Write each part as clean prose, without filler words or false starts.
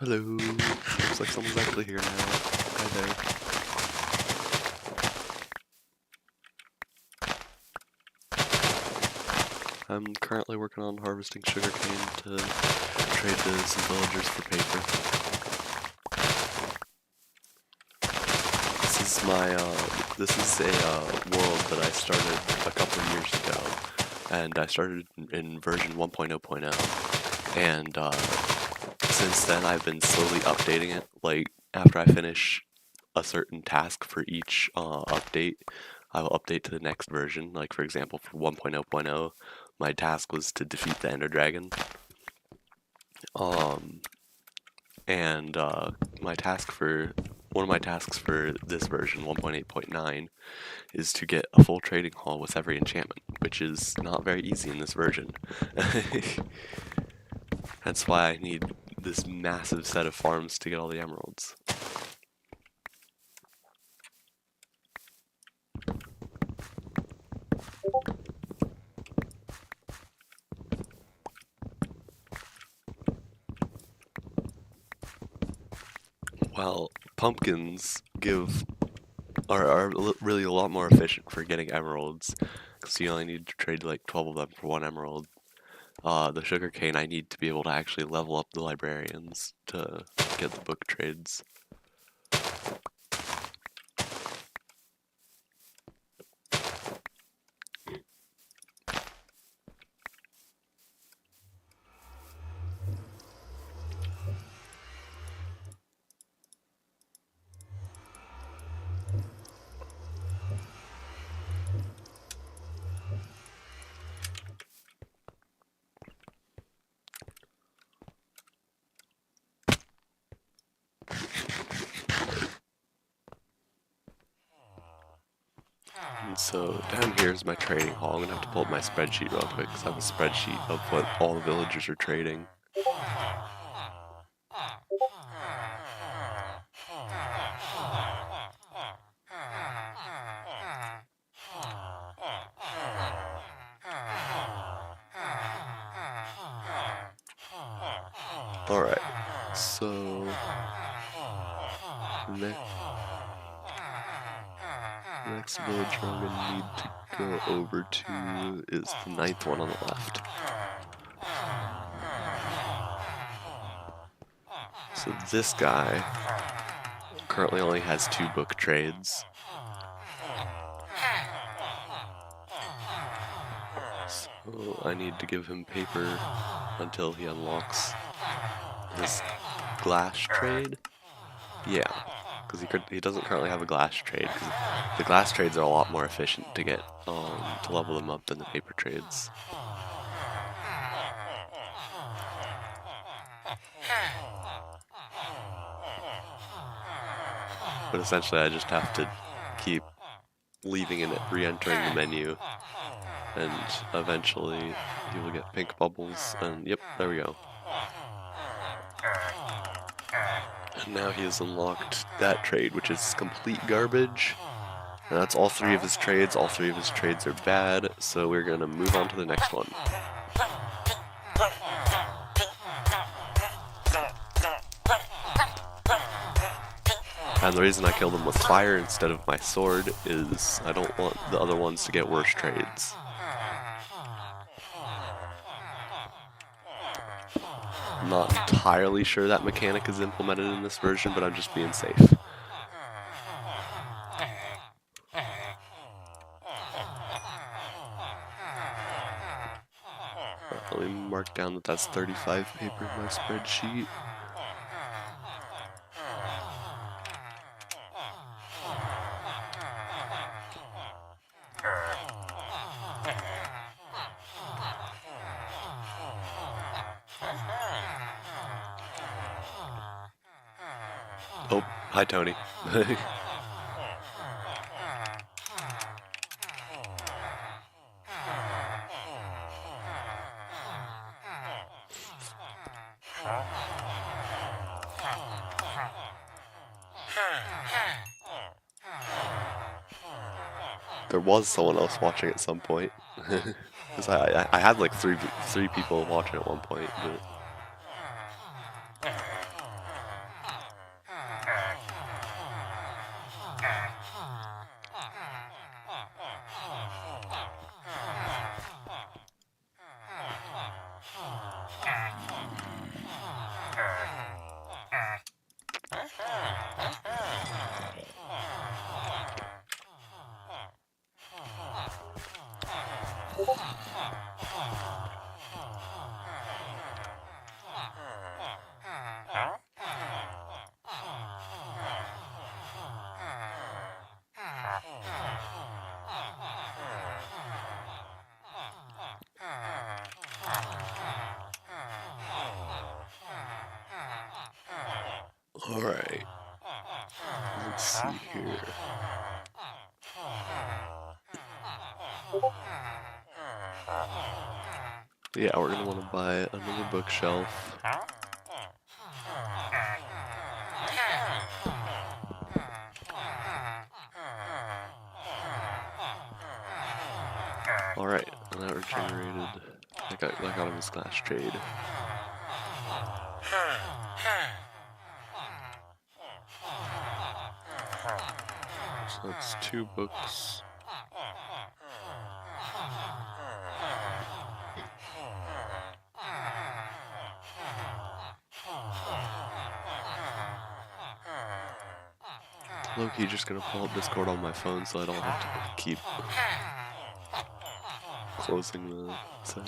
Hello. Looks like someone's actually here now. Hi there. I'm currently working on harvesting sugarcane to trade to some villagers for paper. This is a world that I started a couple of years ago, and I started in version 1.0.0, and since then I've been slowly updating it. Like, after I finish a certain task for each update, I will update to the next version. Like, for example, for 1.0.0, my task was to defeat the Ender Dragon. And one of my tasks for this version, 1.8.9, is to get a full trading hall with every enchantment, which is not very easy in this version. That's why I need this massive set of farms to get all the emeralds. Well, pumpkins are really a lot more efficient for getting emeralds, because you only need to trade like 12 of them for 1 emerald. The sugarcane, I need to be able to actually level up the librarians to get the book trades. And so down here is my trading hall. I'm gonna have to pull up my spreadsheet real quick because I have a spreadsheet of what all the villagers are trading. Alright, so next villager I'm gonna need to go over to is the 9th one on the left. So this guy currently only has 2 book trades. So I need to give him paper until he unlocks this glass trade. Yeah, because he doesn't currently have a glass trade. Cause the glass trades are a lot more efficient to get to level them up than the paper trades. But essentially, I just have to keep leaving and re-entering the menu, and eventually he will get pink bubbles. And yep, there we go. And now he has unlocked that trade, which is complete garbage. And that's all 3 of his trades. All 3 of his trades are bad, so we're gonna move on to the next one. And the reason I killed him with fire instead of my sword is I don't want the other ones to get worse trades. I'm not entirely sure that mechanic is implemented in this version, but I'm just being safe. Let me mark down that that's 35 paper in my spreadsheet. Oh, hi Tony. There was someone else watching at some point. Because I had like three people watching at one point, but... Alright. Let's see here. Yeah, we're gonna want to buy another bookshelf. Alright, and that regenerated. I got out of his glass trade. That's 2 books. Low-key just gonna pull up Discord on my phone so I don't have to keep closing the thing.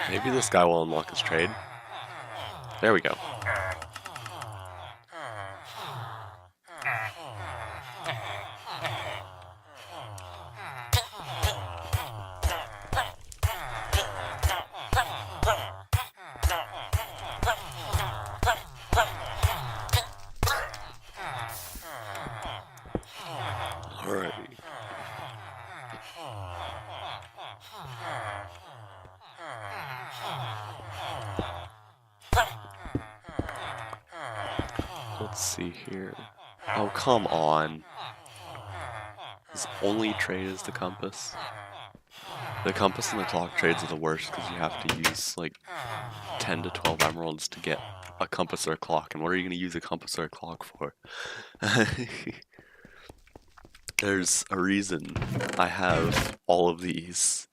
Maybe this guy will unlock his trade. There we go. Alrighty. Let's see here. Oh, come on. His only trade is the compass. The compass and the clock trades are the worst because you have to use like 10 to 12 emeralds to get a compass or a clock. And what are you going to use a compass or a clock for? There's a reason I have all of these.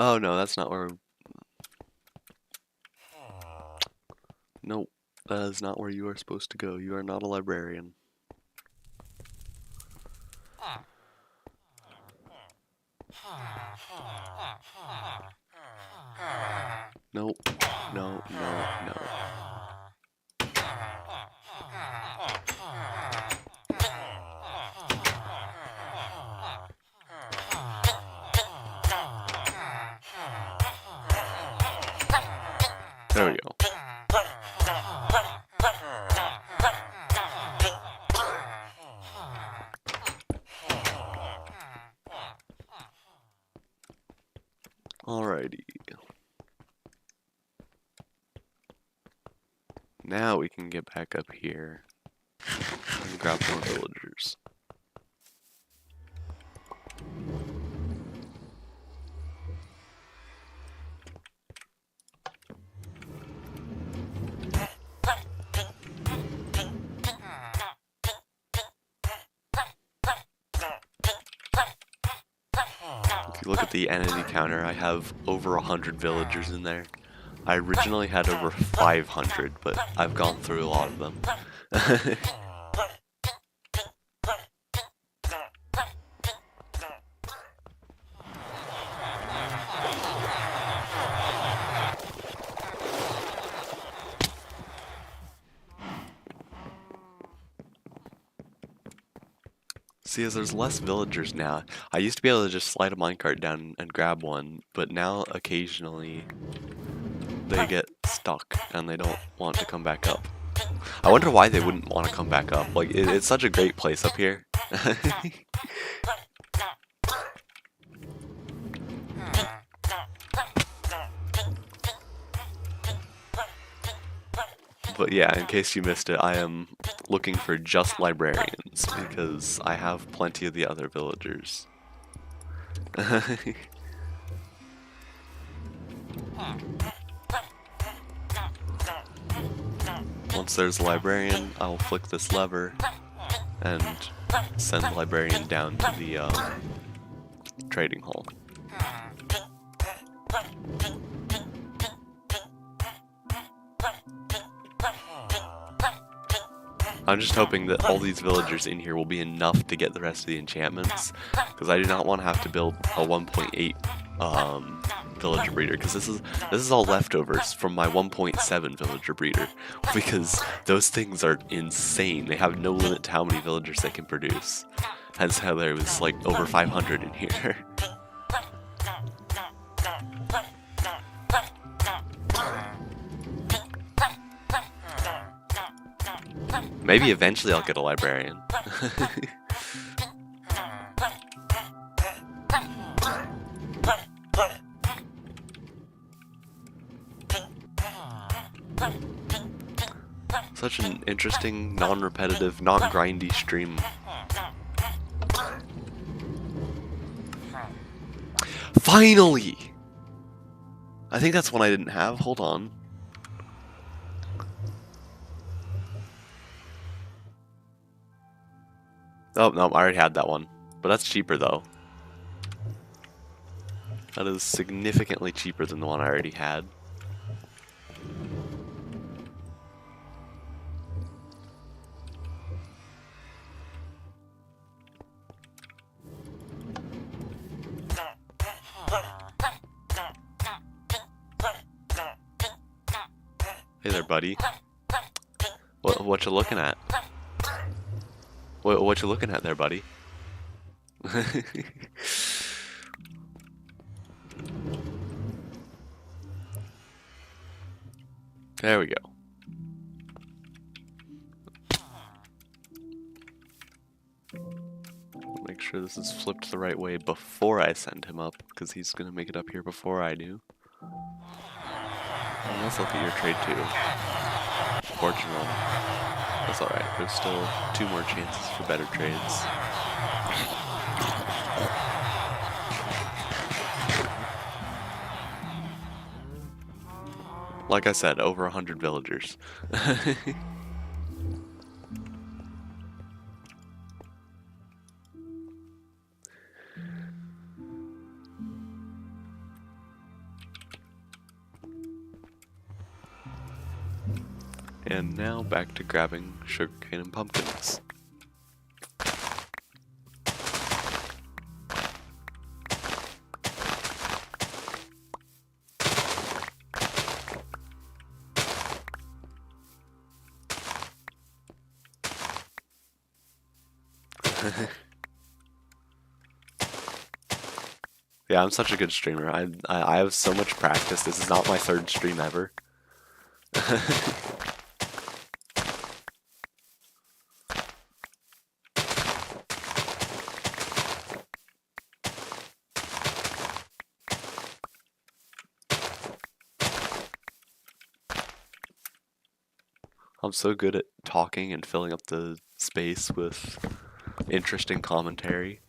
Oh no, that's not where... Nope, that is not where you are supposed to go. You are not a librarian. Nope, no, no, no. There we go. Alrighty. Now we can get back up here and grab more villagers. If you look at the entity counter, I have over 100 villagers in there. I originally had over 500, but I've gone through a lot of them. See, as there's less villagers now, I used to be able to just slide a minecart down and grab one, but now occasionally they get stuck and they don't want to come back up. I wonder why they wouldn't want to come back up. Like, it's such a great place up here. But yeah, in case you missed it, I am looking for just librarians because I have plenty of the other villagers. Once there's a librarian, I'll flick this lever and send the librarian down to the trading hall. I'm just hoping that all these villagers in here will be enough to get the rest of the enchantments, because I do not want to have to build a 1.8 villager breeder, because this is all leftovers from my 1.7 villager breeder, because those things are insane. They have no limit to how many villagers they can produce. Hence how there was like over 500 in here. Maybe eventually I'll get a librarian. Such an interesting, non-repetitive, not grindy stream. Finally! I think that's one I didn't have. Hold on. Oh, no, I already had that one. But that's cheaper, though. That is significantly cheaper than the one I already had. Hey there, buddy. What you looking at? What you looking at there, buddy? There we go. Make sure this is flipped the right way before I send him up, because he's gonna make it up here before I do. And let's look at your trade too. Fortune. That's alright, there's still 2 more chances for better trades. Like I said, over 100 villagers. And now back to grabbing sugarcane and pumpkins. Yeah, I'm such a good streamer. I have so much practice. This is not my 3rd stream ever. I'm so good at talking and filling up the space with interesting commentary.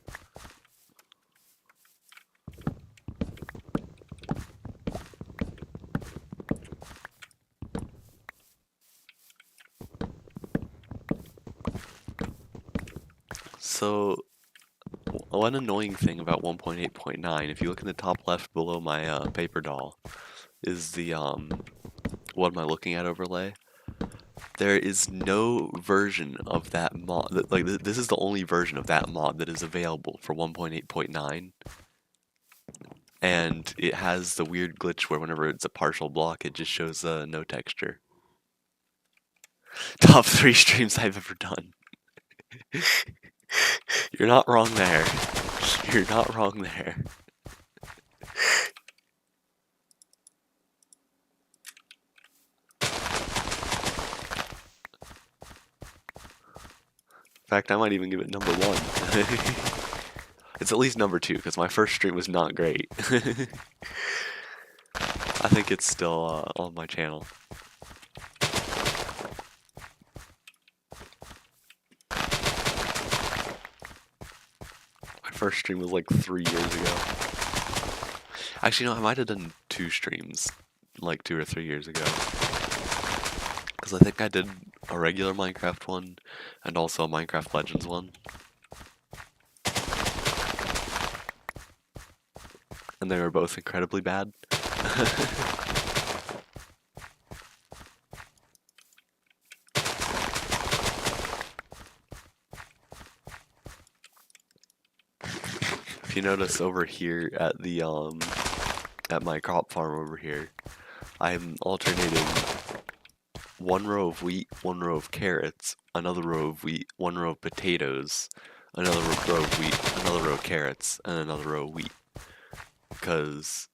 So, one annoying thing about 1.8.9, if you look in the top left below my paper doll, is the what am I looking at overlay? There is no version of that mod, like this is the only version of that mod that is available for 1.8.9. And it has the weird glitch where whenever it's a partial block, it just shows no texture. Top 3 streams I've ever done. You're not wrong there. You're not wrong there. In fact, I might even give it number 1. It's at least number 2, because my first stream was not great. I think it's still on my channel. My first stream was like 3 years ago. Actually, no, I might have done 2 streams, like 2 or 3 years ago. Because I think I did a regular Minecraft one, and also a Minecraft Legends one. when they were both incredibly bad. If you notice over here at the at my crop farm over here, I'm alternating one row of wheat, one row of carrots, another row of wheat, one row of potatoes, another row of wheat, another row of carrots, and another row of wheat. Because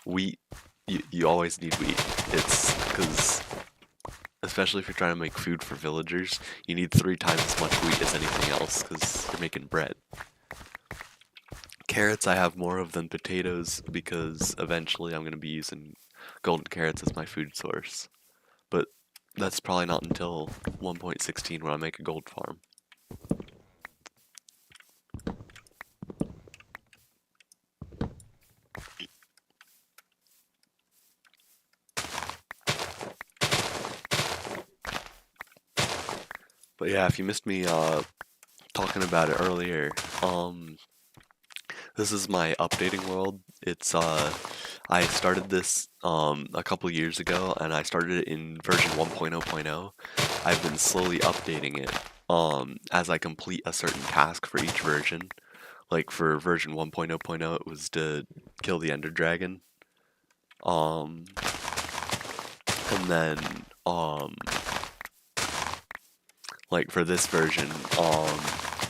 wheat, you always need wheat. It's because, especially if you're trying to make food for villagers, you need 3 times as much wheat as anything else because you're making bread. Carrots I have more of than potatoes because eventually I'm going to be using golden carrots as my food source. But that's probably not until 1.16 when I make a gold farm. But yeah, if you missed me talking about it earlier, this is my updating world. It's I started this a couple years ago, and I started it in version 1.0.0. I've been slowly updating it as I complete a certain task for each version. Like for version 1.0.0, it was to kill the Ender Dragon. And then like for this version,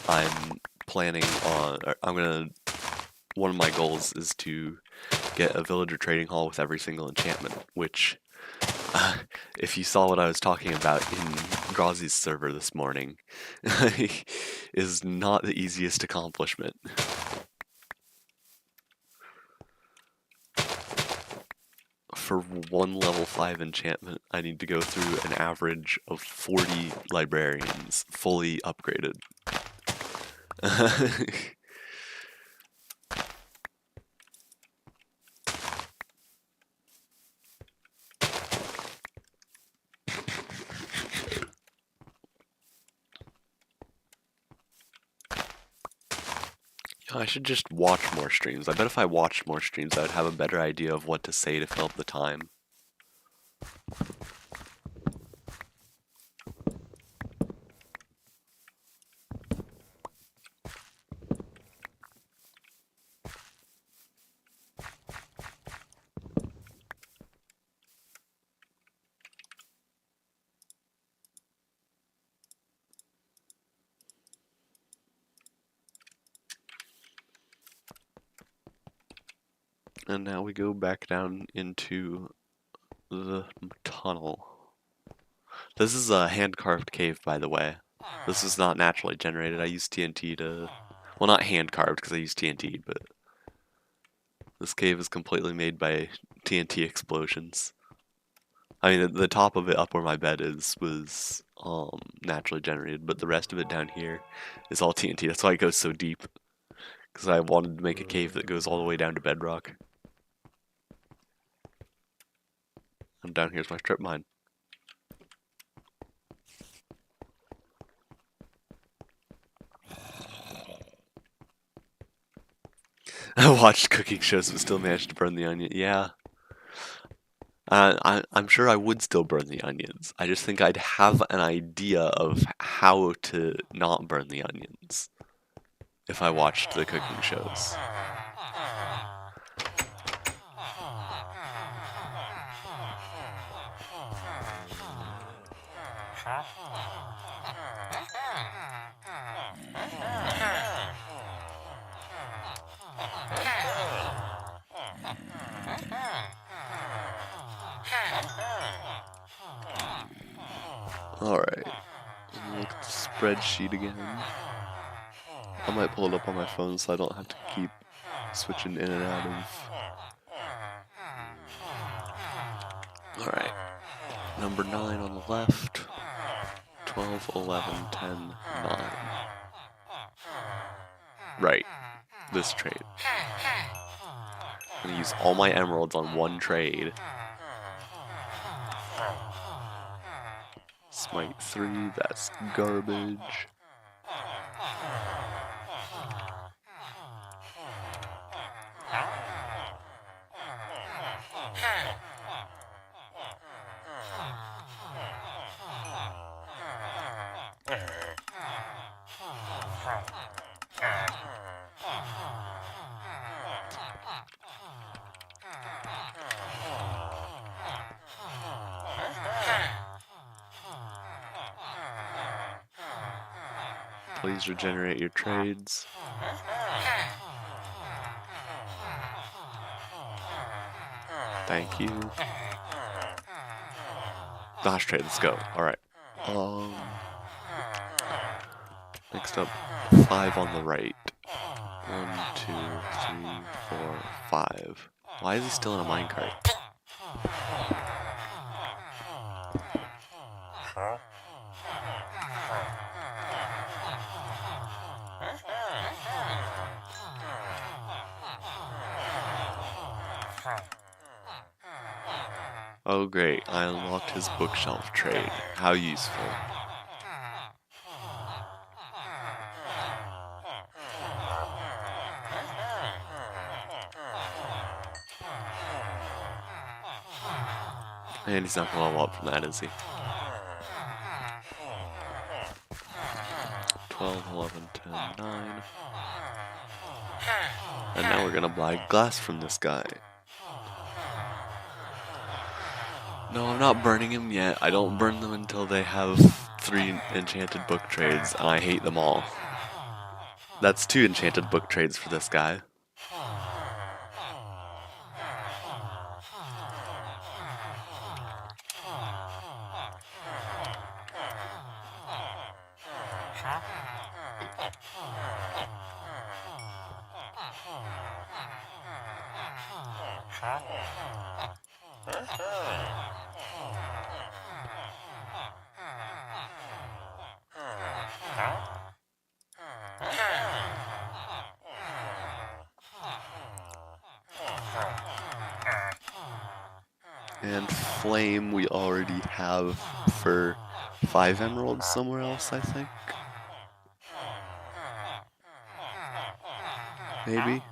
I'm planning on, one of my goals is to get a villager trading hall with every single enchantment, which, if you saw what I was talking about in Grazi's server this morning, is not the easiest accomplishment. For one level 5 enchantment, I need to go through an average of 40 librarians, fully upgraded. I should just watch more streams. I bet if I watched more streams, I would have a better idea of what to say to fill up the time. And now we go back down into the tunnel. This is a hand-carved cave, by the way. This is not naturally generated. I used TNT to... Well, not hand-carved, because I used TNT, but... This cave is completely made by TNT explosions. I mean, the top of it up where my bed is was naturally generated, but the rest of it down here is all TNT. That's why it goes so deep. Because I wanted to make a cave that goes all the way down to bedrock. And down here's my strip mine. I watched cooking shows but still managed to burn the onion. Yeah. I'm sure I would still burn the onions. I just think I'd have an idea of how to not burn the onions if I watched the cooking shows. Alright, look at the spreadsheet again. I might pull it up on my phone so I don't have to keep switching in and out of... Alright, number 9 on the left, 12, 11, 10, 9. Right, this trade. I'm gonna use all my emeralds on one trade. Smite 3, that's garbage. Please regenerate your trades. Thank you. Gosh, trade, let's go. Alright. Next up, 5 on the right. 1, 2, 3, 4, 5. Why is he still in a minecart? Oh great, I unlocked his bookshelf trade. How useful. And he's not gonna level up from that, is he? 12, 11, 10, 9. And now we're gonna buy glass from this guy. No, I'm not burning him yet. I don't burn them until they have 3 enchanted book trades, and I hate them all. That's 2 enchanted book trades for this guy. And flame we already have for 5 emeralds somewhere else, I think. Maybe?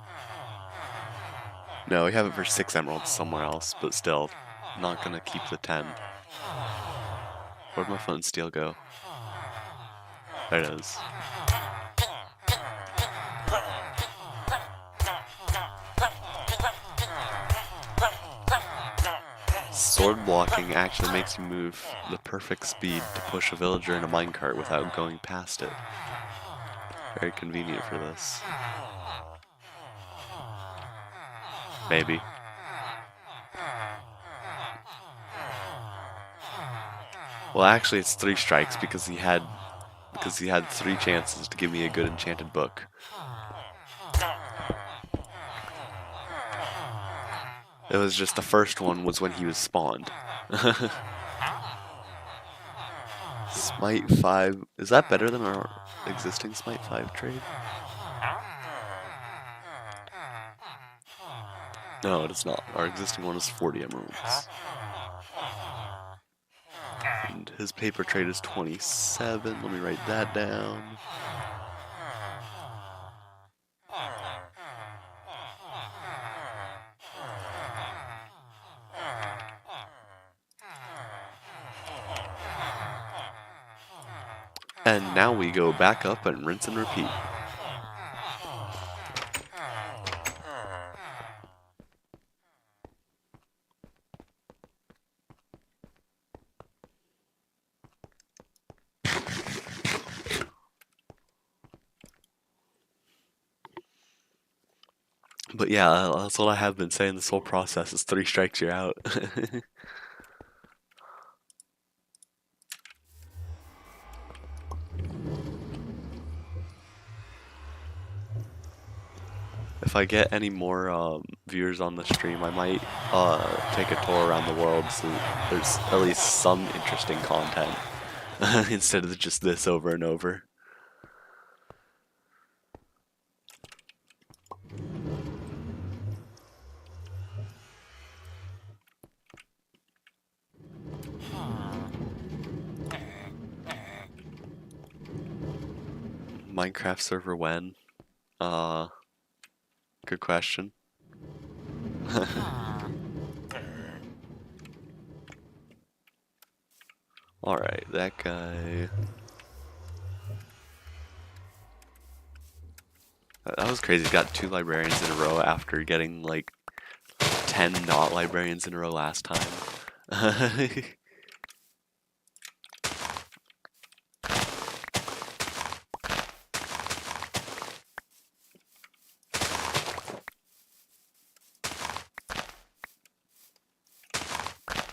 No, we have it for 6 emeralds somewhere else, but still, not gonna keep the 10. Where'd my flint and steel go? There it is. Sword blocking actually makes you move the perfect speed to push a villager in a minecart without going past it. Very convenient for this. Maybe. Well, actually, it's 3 strikes because he had 3 chances to give me a good enchanted book. It was just the first one was when he was spawned. Smite 5. Is that better than our existing Smite 5 trade? No, it is not. Our existing one is 40 emeralds. And his paper trade is 27. Let me write that down. And now we go back up and rinse and repeat. But yeah, that's what I have been saying this whole process is 3 strikes, you're out. If I get any more viewers on the stream, I might take a tour around the world so there's at least some interesting content instead of just this over and over. Minecraft server when? Good question. Alright, that guy. That was crazy. He got 2 librarians in a row after getting like 10 not librarians in a row last time.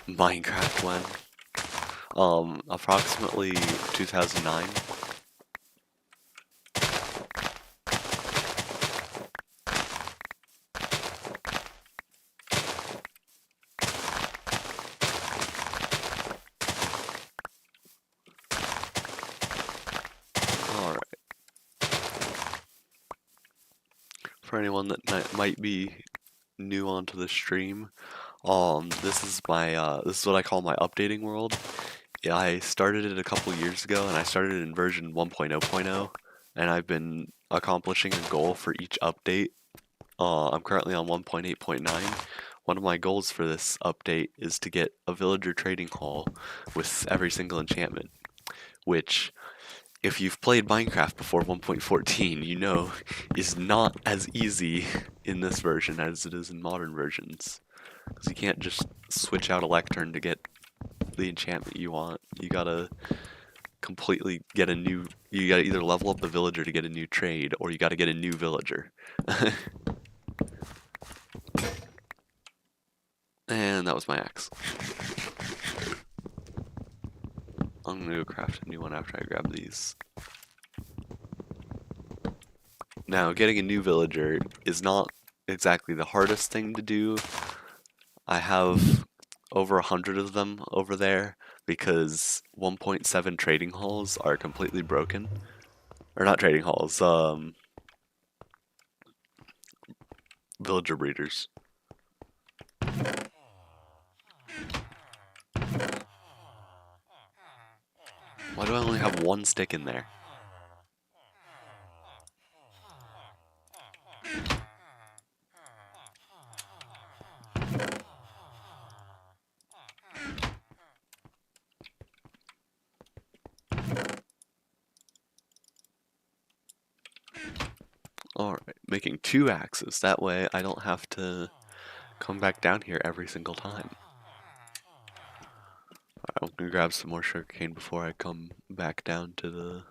Minecraft when? Approximately 2009. Alright. For anyone that might be new onto the stream, this is what I call my updating world. Yeah, I started it a couple years ago, and I started in version 1.0.0, and I've been accomplishing a goal for each update. I'm currently on 1.8.9. One of my goals for this update is to get a villager trading hall with every single enchantment, which, if you've played Minecraft before 1.14, you know is not as easy in this version as it is in modern versions. Because you can't just switch out a lectern to get the enchantment you want. You gotta completely get a new. You gotta either level up the villager to get a new trade, or you gotta get a new villager. And that was my axe. I'm gonna go craft a new one after I grab these. Now, getting a new villager is not exactly the hardest thing to do. I have over 100 of them over there because 1.7 trading halls are completely broken. Or not trading halls, villager breeders. Why do I only have 1 stick in there? Alright, making 2 axes. That way I don't have to come back down here every single time. I'm gonna grab some more sugarcane before I come back down to the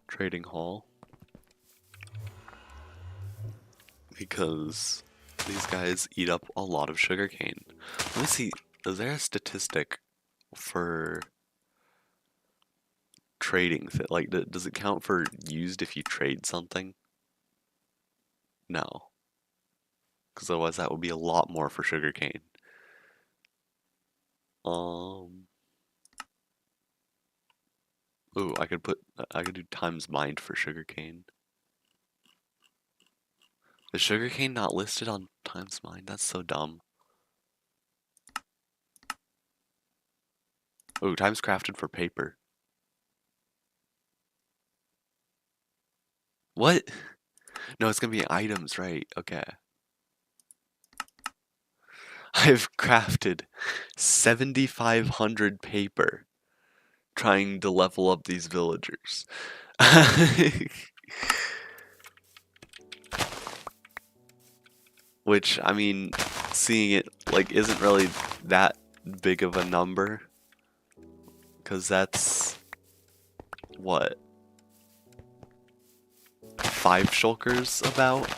trading hall. Because these guys eat up a lot of sugarcane. Let me see, is there a statistic for trading? Like, does it count for used if you trade something? No. Because otherwise that would be a lot more for sugarcane. Ooh, I could do times mined for sugarcane. Is sugarcane not listed on times mined? That's so dumb. Ooh, times crafted for paper. What? No, it's gonna be items, right? Okay. I've crafted 7,500 paper trying to level up these villagers. Which, I mean, seeing it, like, isn't really that big of a number. Because that's... what? 5 shulkers about?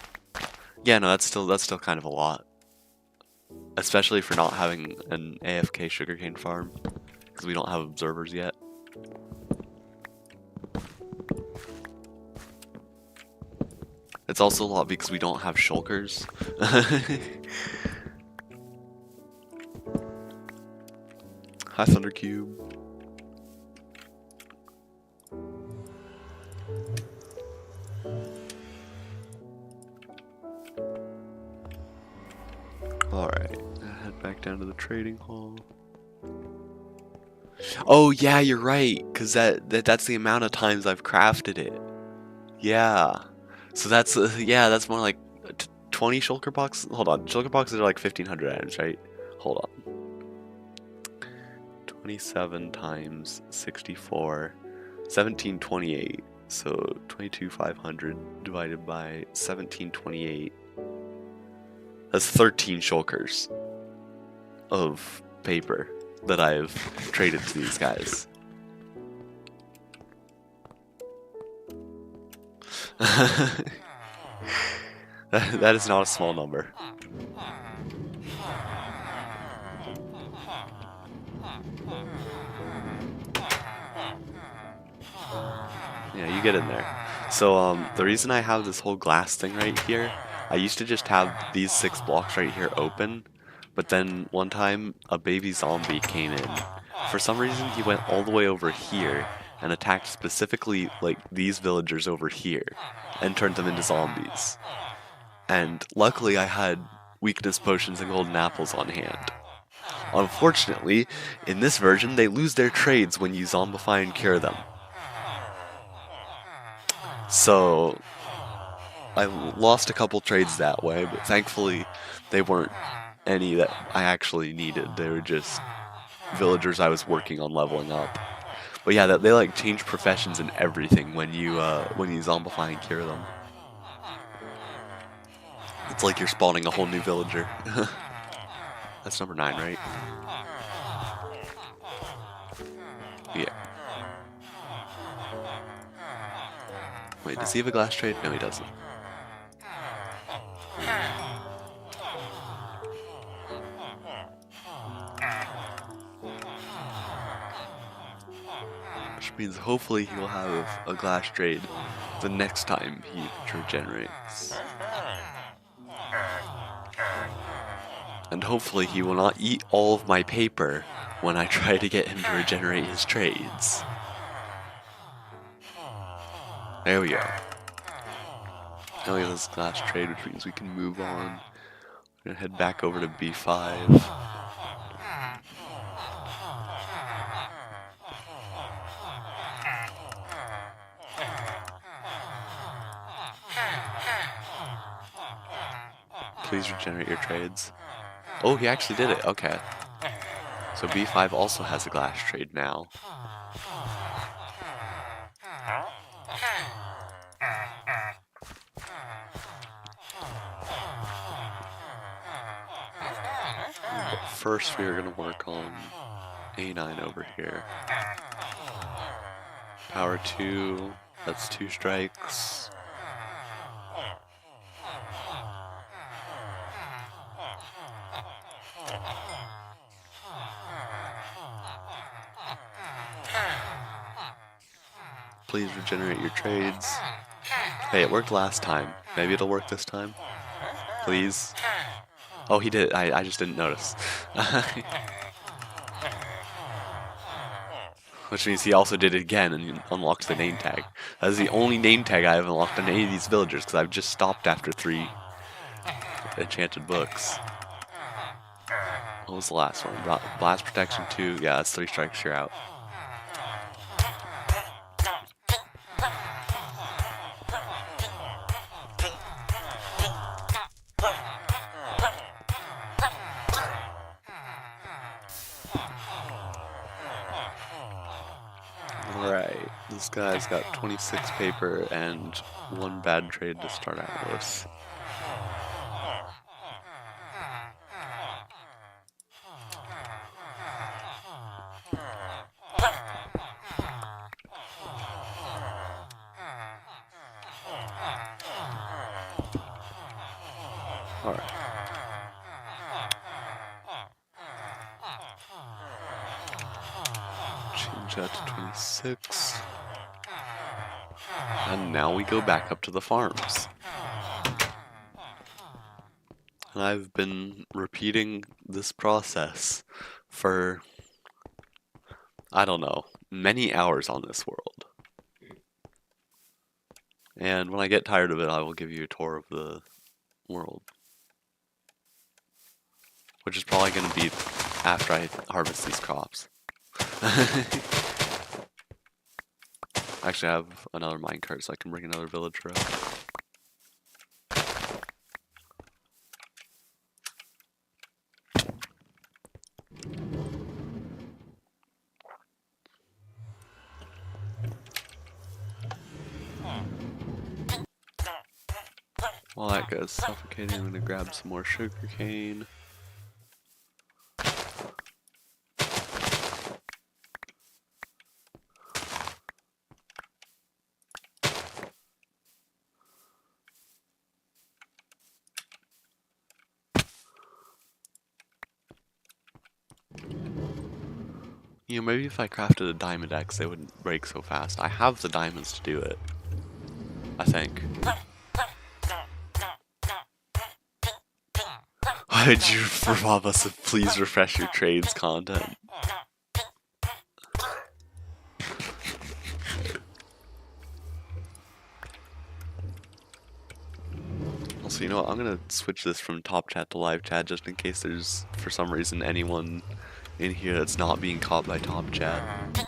Yeah, no, that's still kind of a lot. Especially for not having an AFK sugarcane farm. Because we don't have observers yet. It's also a lot because we don't have shulkers. Hi, Thundercube. Alright, head back down to the trading hall. Oh yeah, you're right, because that's the amount of times I've crafted it. Yeah. So that's, yeah, that's more like 20 shulker boxes? Hold on, shulker boxes are like 1,500 items, right? Hold on. 27 times 64, 1728. So 22,500 divided by 1728. That's 13 shulkers of paper that I've traded to these guys. That is not a small number. Yeah, you get in there. So the reason I have this whole glass thing right here, I used to just have these 6 blocks right here open, but then one time a baby zombie came in. For some reason he went all the way over here and attacked specifically like these villagers over here and turned them into zombies. And luckily I had weakness potions and golden apples on hand. Unfortunately, in this version they lose their trades when you zombify and cure them. So I lost a couple trades that way, but thankfully they weren't any that I actually needed. They were just villagers I was working on leveling up. But yeah, they like change professions and everything when you zombify and cure them. It's like you're spawning a whole new villager. That's number 9, right? Yeah. Wait, does he have a glass trade? No, he doesn't. Which means hopefully he'll have a glass trade the next time he regenerates. And hopefully he will not eat all of my paper when I try to get him to regenerate his trades. There we go. Now we have this glass trade, which means we can move on. We're gonna head back over to B5. Please regenerate your trades. Oh, he actually did it. Okay. So B5 also has a glass trade now. But first we are going to work on A9 over here. Power 2, that's 2 strikes. Please regenerate your trades. Hey, it worked last time. Maybe it'll work this time. Please. Oh, he did. I just didn't notice. Which means he also did it again and unlocked the name tag. That is the only name tag I have unlocked on any of these villagers, because I've just stopped after 3 enchanted books. What was the last one? Blast Protection 2. Yeah, that's 3 strikes, you're out. Alright, this guy's got 26 paper and 1 bad trade to start out with. Alright. Change that to 26. And now we go back up to the farms. And I've been repeating this process for, I don't know, many hours on this world. And when I get tired of it, I will give you a tour of the world. Which is probably going to be after I harvest these crops. Actually, I have another minecart, so I can bring another villager up. While that gets suffocating, I'm gonna grab some more sugarcane. You know, maybe if I crafted a diamond axe, they wouldn't break so fast. I have the diamonds to do it, I think. Why did you rob us of please refresh your trades content? Also, you know what? I'm gonna switch this from top chat to live chat just in case there's, for some reason, anyone in here that's not being caught by top chat.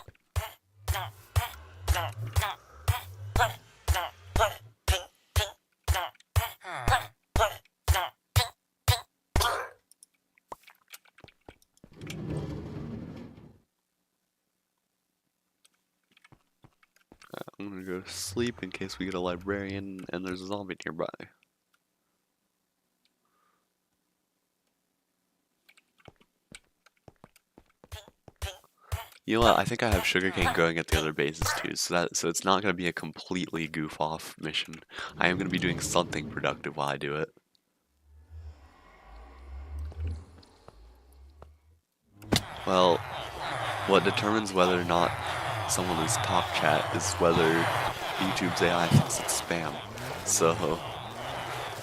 I'm gonna go to sleep in case we get a librarian and there's a zombie nearby. You know what? I think I have sugarcane growing at the other bases too, so it's not gonna be a completely goof off mission. I am gonna be doing something productive while I do it. Well, what determines whether or not someone is top chat is whether YouTube's AI thinks it's spam. So,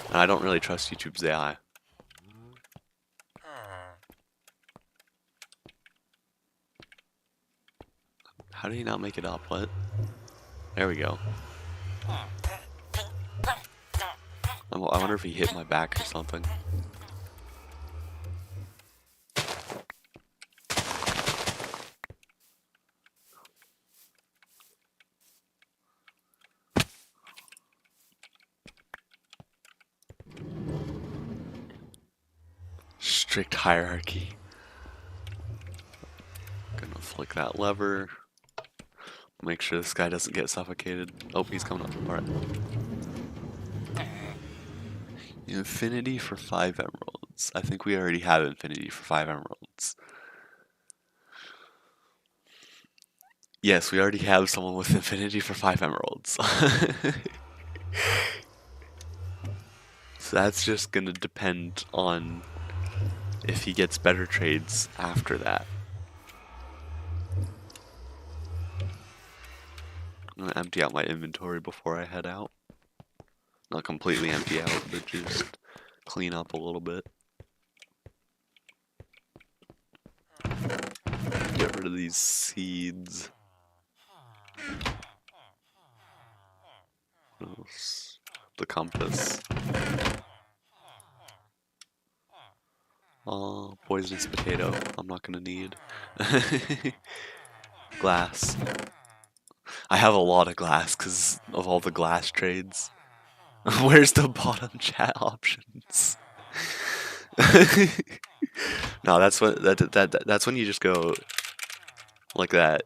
and I don't really trust YouTube's AI. How did he not make it up? What? There we go. I wonder if he hit my back or something. Strict hierarchy. Gonna flick that lever. Make sure this guy doesn't get suffocated. Oh, he's coming up. Alright. Infinity for 5 emeralds. I think we already have infinity for 5 emeralds. Yes, we already have someone with infinity for 5 emeralds. So that's just gonna depend on if he gets better trades after that. I'm gonna empty out my inventory before I head out. Not completely empty out, but just clean up a little bit. Get rid of these seeds. What else? The compass. Oh, poisonous potato. I'm not gonna need. Glass. I have a lot of glass because of all the glass trades. Where's the bottom chat options? No, that's what that's when you just go like that.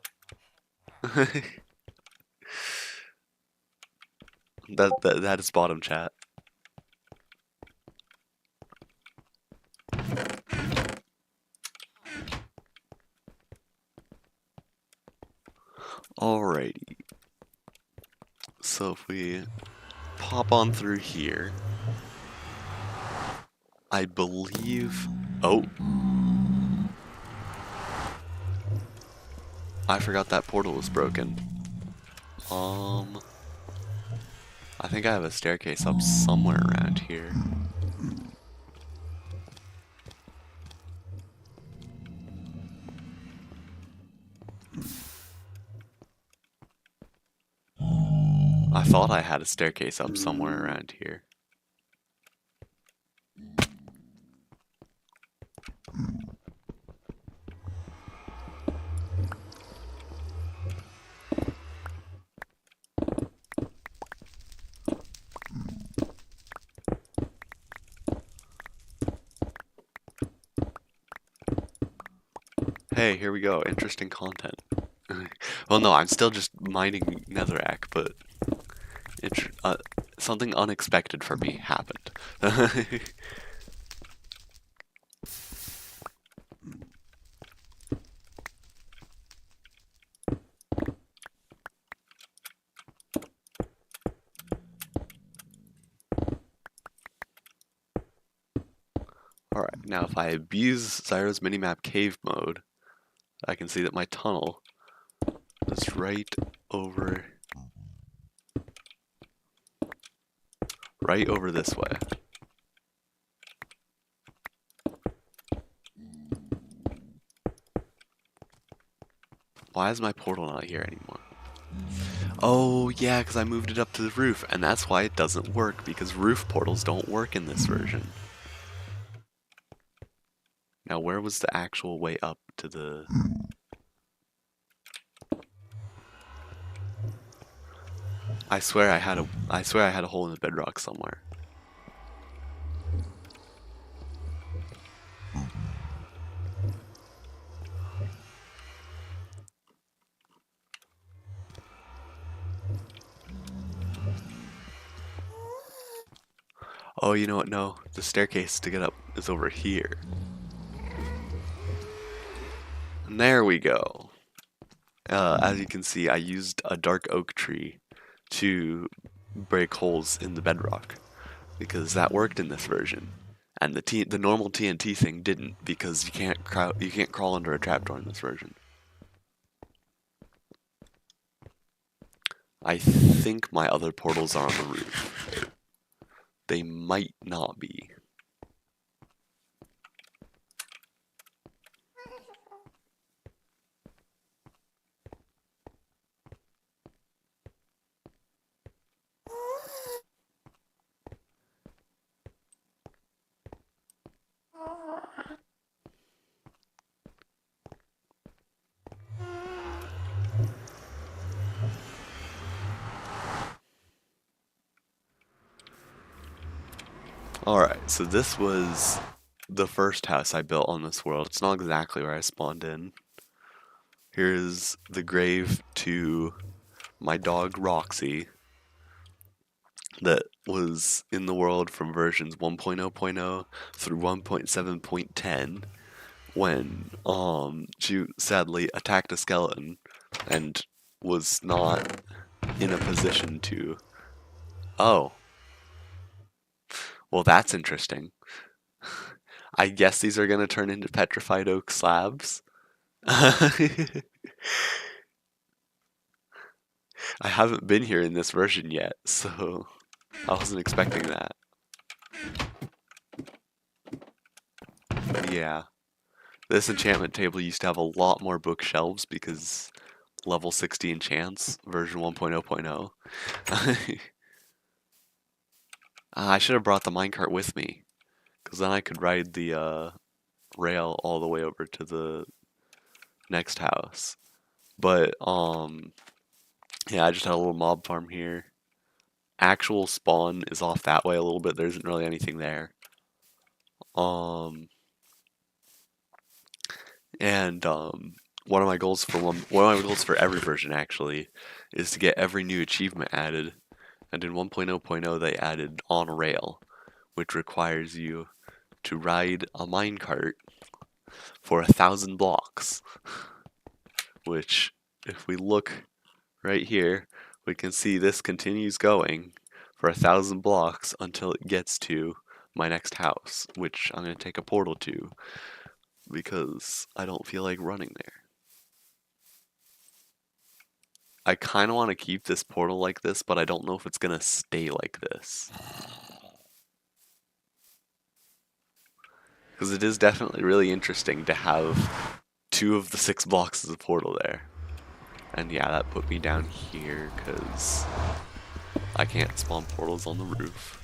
That is bottom chat. Alrighty. So if we pop on through here, I believe. Oh. I forgot that portal was broken. I think I have a staircase up somewhere around here. I thought I had a staircase up somewhere around here. Hey, here we go. Interesting content. Well, no, I'm still just mining netherrack, but something unexpected for me happened. Alright, now if I abuse Zyro's minimap cave mode, I can see that my tunnel is right over this way. Why is my portal not here anymore? Oh yeah, because I moved it up to the roof, and that's why it doesn't work, because roof portals don't work in this version. Now where was the actual way up to the... I swear I had a hole in the bedrock somewhere. Oh, you know what? No, the staircase to get up is over here. And there we go. As you can see, I used a dark oak tree to break holes in the bedrock because that worked in this version, and the normal TNT thing didn't because you can't crawl under a trapdoor in this version. I think my other portals are on the roof. They might not be. Alright, so this was the first house I built on this world. It's not exactly where I spawned in. Here's the grave to my dog Roxy that was in the world from versions 1.0.0 through 1.7.10 when she sadly attacked a skeleton and was not in a position to... Oh. Well, that's interesting. I guess these are going to turn into petrified oak slabs. I haven't been here in this version yet, so I wasn't expecting that. But yeah, this enchantment table used to have a lot more bookshelves because level 60 enchants, version 1.0.0. I should have brought the minecart with me, because then I could ride the rail all the way over to the next house. But, yeah, I just had a little mob farm here. Actual spawn is off that way a little bit. There isn't really anything there. And one of my goals for every version actually is to get every new achievement added. And in 1.0.0 they added on rail, which requires you to ride a minecart for 1,000 blocks. Which, if we look right here, we can see this continues going for 1,000 blocks until it gets to my next house, which I'm going to take a portal to because I don't feel like running there. I kind of want to keep this portal like this, but I don't know if it's going to stay like this. Because it is definitely really interesting to have 2 of the 6 blocks of the portal there. And yeah, that put me down here because I can't spawn portals on the roof.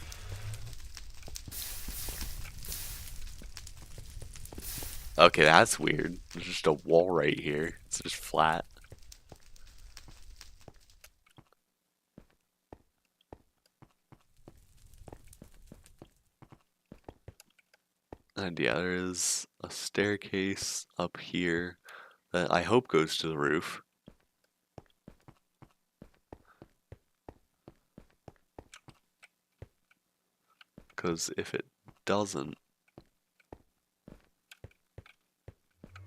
Okay, that's weird. There's just a wall right here. It's just flat. And yeah, there is a staircase up here that I hope goes to the roof. Because if it doesn't,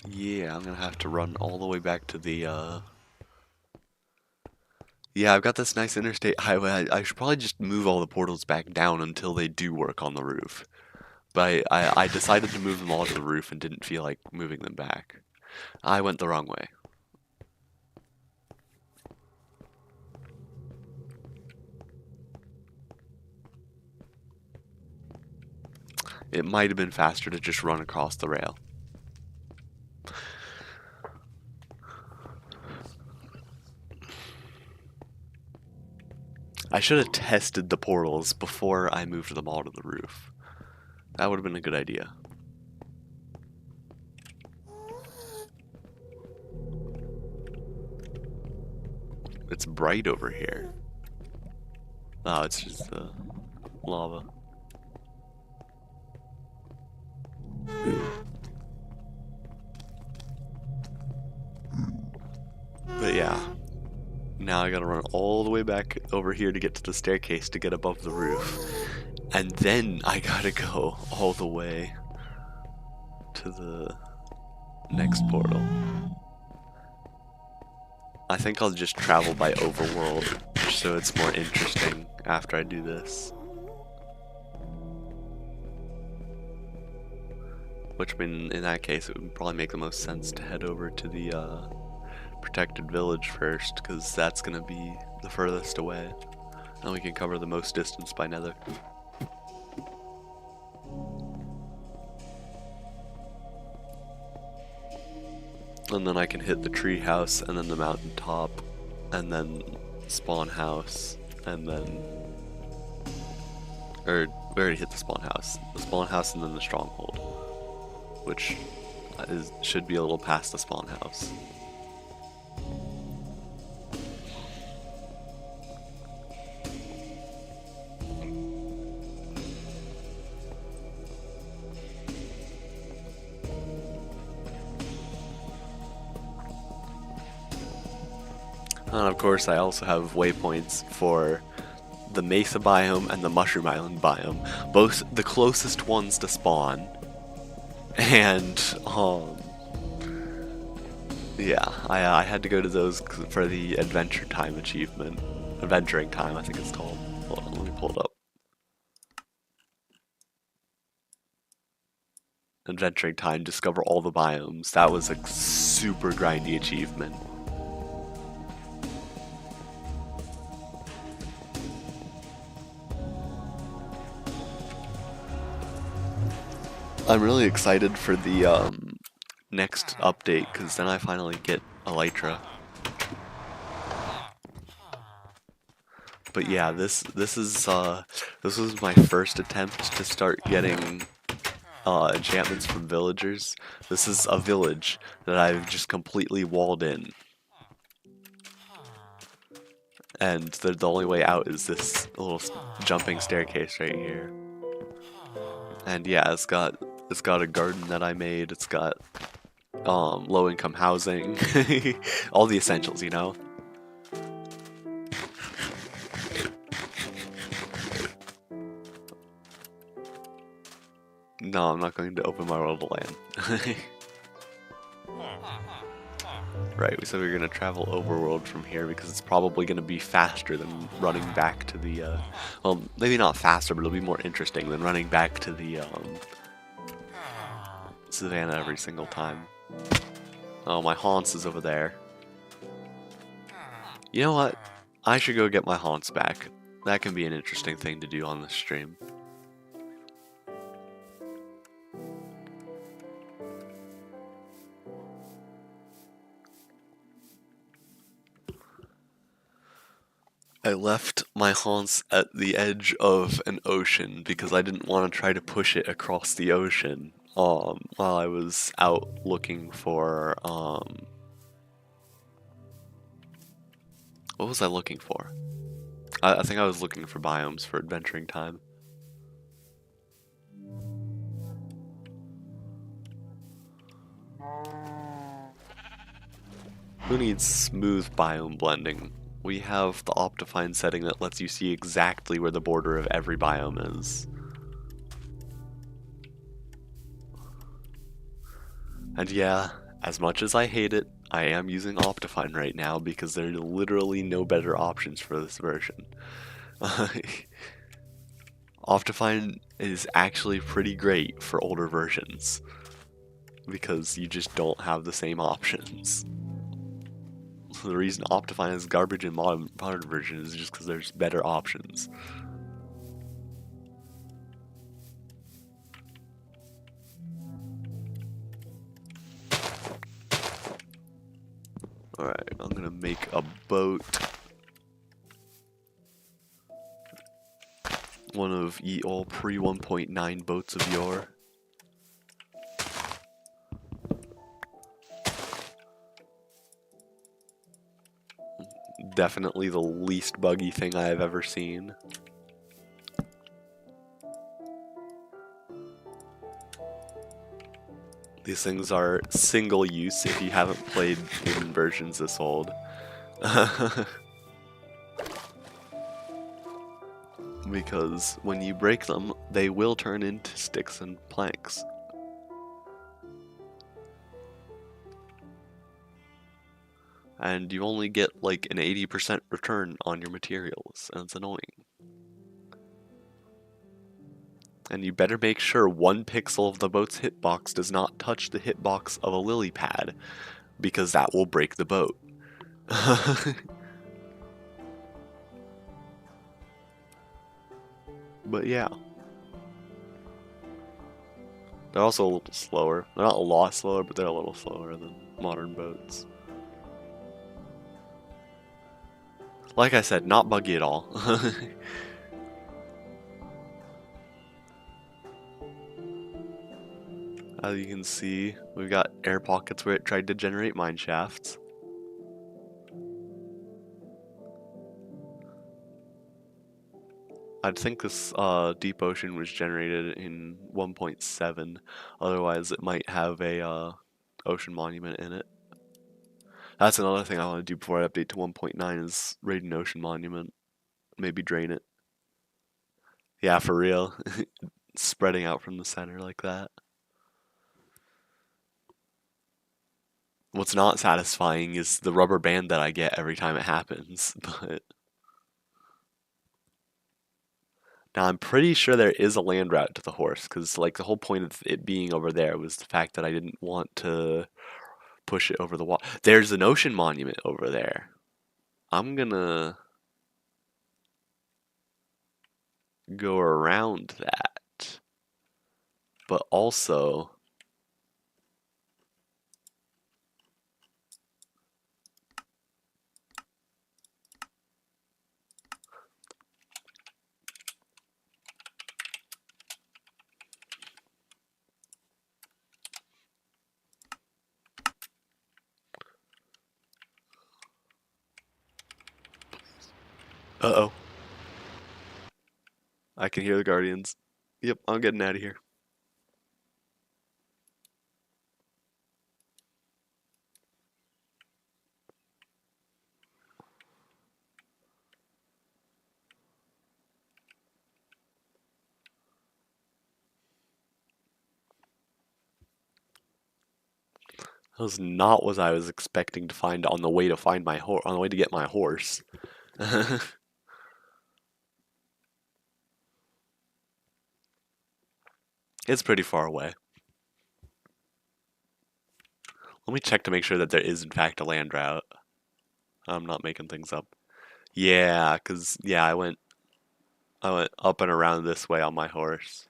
yeah, I'm gonna have to run all the way back to the, yeah, I've got this nice interstate highway. I should probably just move all the portals back down until they do work on the roof. But I decided to move them all to the roof and didn't feel like moving them back. I went the wrong way. It might have been faster to just run across the rail. I should have tested the portals before I moved them all to the roof. That would have been a good idea. It's bright over here. Oh, it's just lava. But yeah, now I gotta run all the way back over here to get to the staircase to get above the roof. And then I gotta go all the way to the next portal. I think I'll just travel by overworld, so it's more interesting after I do this. Which means, in that case, it would probably make the most sense to head over to the protected village first, because that's gonna be the furthest away. And we can cover the most distance by nether. And then I can hit the tree house, and then the mountain top, and then spawn house, and then... Or, we already hit the spawn house. The spawn house and then the stronghold. Which should be a little past the spawn house. And of course I also have waypoints for the Mesa biome and the Mushroom Island biome, both the closest ones to spawn. And yeah, I had to go to those for the Adventure Time achievement. Adventuring Time, I think it's called. Hold on, let me pull it up. Adventuring Time, discover all the biomes. That was a super grindy achievement. I'm really excited for the next update, because then I finally get Elytra. But yeah, this was my first attempt to start getting enchantments from villagers. This is a village that I've just completely walled in. And the only way out is this little jumping staircase right here. And yeah, it's got a garden that I made, it's got low income housing, all the essentials, you know? No, I'm not going to open my world of land. Right, we said we were going to travel overworld from here because it's probably going to be faster than running back to the, well, maybe not faster, but it'll be more interesting than running back to the, Savannah every single time. Oh, my haunts is over there. You know what? I should go get my haunts back. That can be an interesting thing to do on this stream. I left my haunts at the edge of an ocean because I didn't want to try to push it across the ocean while I was out looking for what was I looking for? I think I was looking for biomes for Adventuring Time. Who needs smooth biome blending? We have the Optifine setting that lets you see exactly where the border of every biome is. And yeah, as much as I hate it, I am using Optifine right now because there are literally no better options for this version. Optifine is actually pretty great for older versions because you just don't have the same options. The reason Optifine is garbage in modern versions is just because there's better options. Alright, I'm gonna make a boat. One of ye all pre 1.9 boats of yore. Definitely the least buggy thing I have ever seen. These things are single use if you haven't played in versions this old. Because when you break them, they will turn into sticks and planks. And you only get like an 80% return on your materials, and it's annoying. And you better make sure 1 pixel of the boat's hitbox does not touch the hitbox of a lily pad, because that will break the boat. But yeah. They're also a little slower. They're not a lot slower, but they're a little slower than modern boats. Like I said, not buggy at all. As you can see, we've got air pockets where it tried to generate mine shafts. I'd think this deep ocean was generated in 1.7, otherwise it might have a ocean monument in it. That's another thing I want to do before I update to 1.9 is raid an ocean monument. Maybe drain it. Yeah, for real. Spreading out from the center like that. What's not satisfying is the rubber band that I get every time it happens, but now I'm pretty sure there is a land route to the horse, because like the whole point of it being over there was the fact that I didn't want to push it over the wall. There's an ocean monument over there. I'm gonna go around that, but also uh-oh. I can hear the guardians. Yep, I'm getting out of here. That was not what I was expecting to find on the way to find my horse, on the way to get my horse. It's pretty far away. Let me check to make sure that there is in fact a land route. I'm not making things up. Yeah, cause yeah, I went up and around this way on my horse.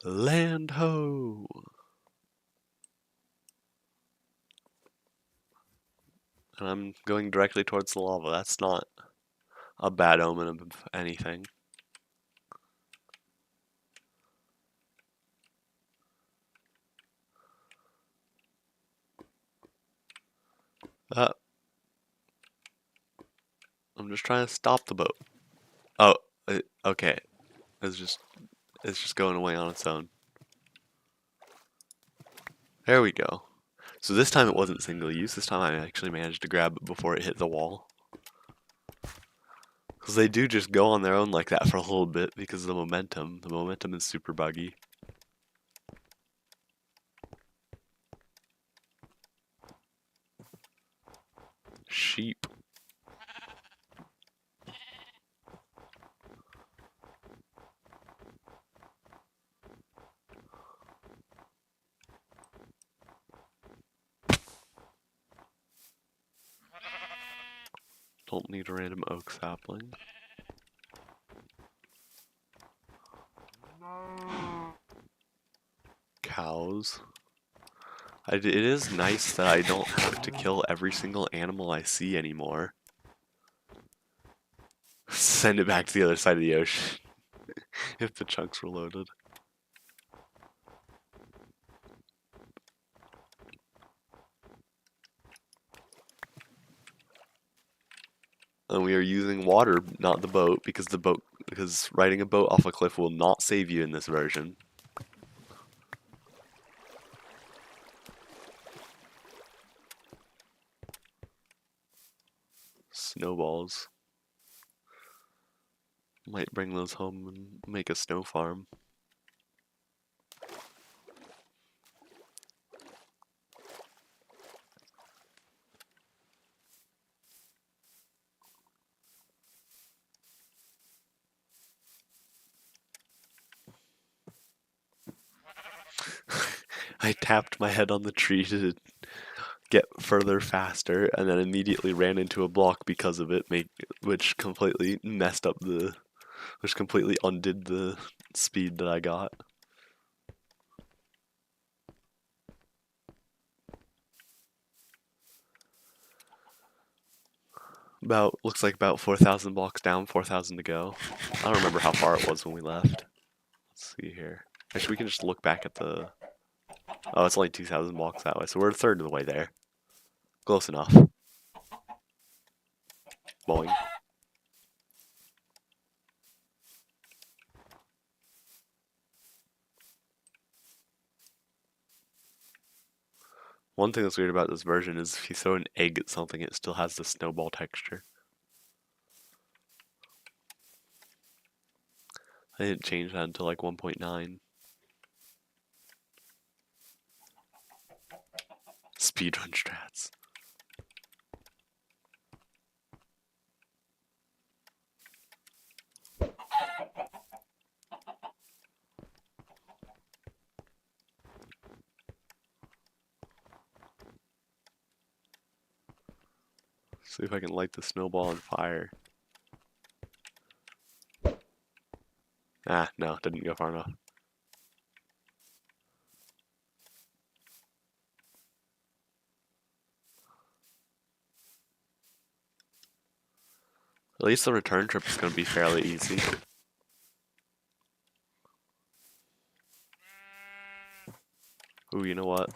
Land ho! And I'm going directly towards the lava. That's not a bad omen of anything. Uh, I'm just trying to stop the boat. Oh, okay. It's just going away on its own. There we go. So this time it wasn't single use. This time I actually managed to grab it before it hit the wall. Because they do just go on their own like that for a little bit because of the momentum. The momentum is super buggy. Sheep. Don't need a random oak sapling. Cows. It is nice that I don't have to kill every single animal I see anymore. Send it back to the other side of the ocean if the chunks were loaded. And we are using water, not the boat, because riding a boat off a cliff will not save you in this version. Snowballs. Might bring those home and make a snow farm. I tapped my head on the tree to get further faster, and then immediately ran into a block because of it, which completely undid the speed that I got. Looks like about 4,000 blocks down, 4,000 to go. I don't remember how far it was when we left. Let's see here. Actually, we can just look back at the... Oh, it's only 2,000 blocks that way, so we're a third of the way there. Close enough. Boing. One thing that's weird about this version is if you throw an egg at something, it still has the snowball texture. I didn't change that until like 1.9. Speedrun strats. See if I can light the snowball on fire. Ah, no, didn't go far enough. At least the return trip is going to be fairly easy. Ooh, you know what?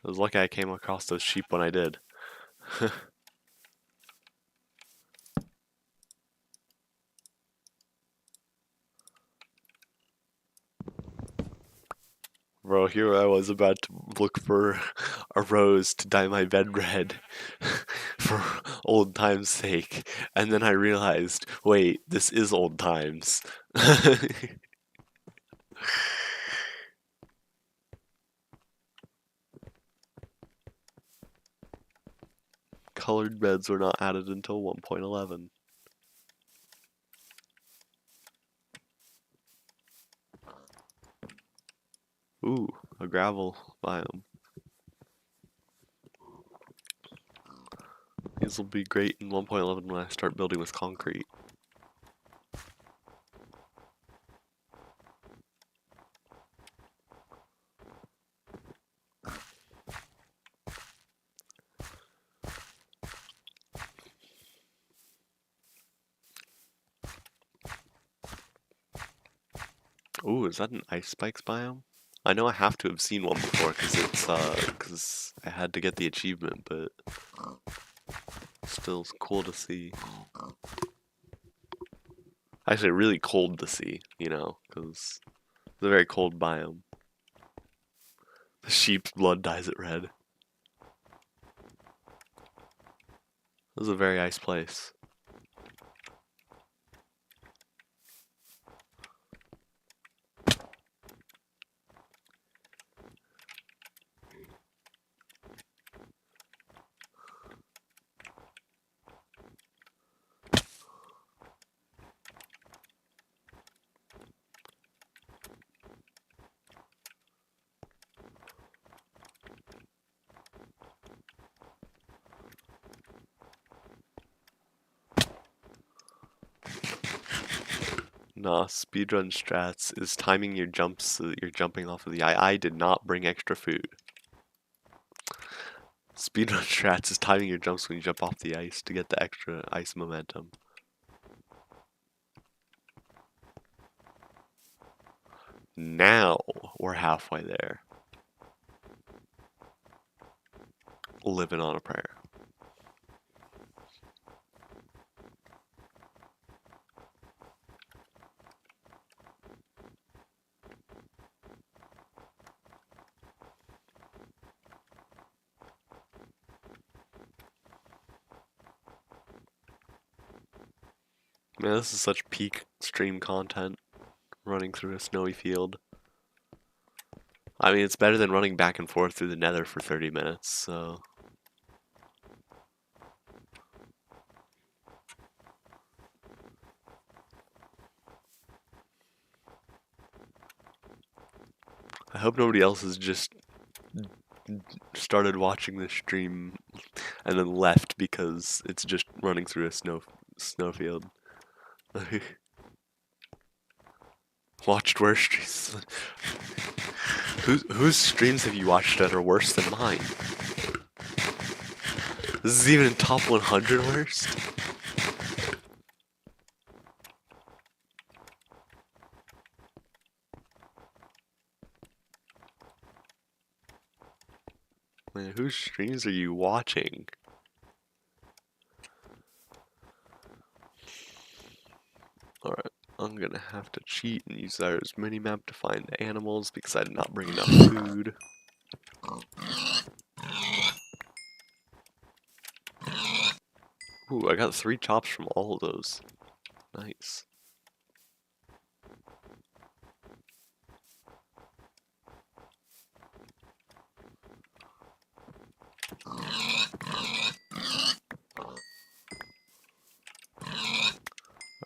I was lucky I came across those sheep when I did. Bro, here I was about to look for a rose to dye my bed red for old times' sake, and then I realized, wait, this is old times. Colored beds were not added until 1.11. Ooh, a gravel biome. These will be great in 1.11 when I start building with concrete. Ooh, is that an ice spikes biome? I know I have to have seen one before because I had to get the achievement, but still cool to see. Actually, really cold to see, you know, because It's a very cold biome. The sheep's blood dyes it red. This is a very nice place. Nah, speedrun strats is timing your jumps so that you're jumping off of the ice. I did not bring extra food. Speedrun strats is timing your jumps when you jump off the ice to get the extra ice momentum. Now we're halfway there. Living on a prayer. Man, this is such peak stream content, running through a snowy field. I mean, it's better than running back and forth through the nether for 30 minutes, so... I hope nobody else has just started watching this stream and then left because it's just running through a snowfield. Watched worse streams. Whose streams have you watched that are worse than mine? This is even in top 100 worst? Man, whose streams are you watching? Alright, I'm gonna have to cheat and use Zyra's minimap to find the animals because I did not bring enough food. Ooh, I got 3 chops from all of those. Nice.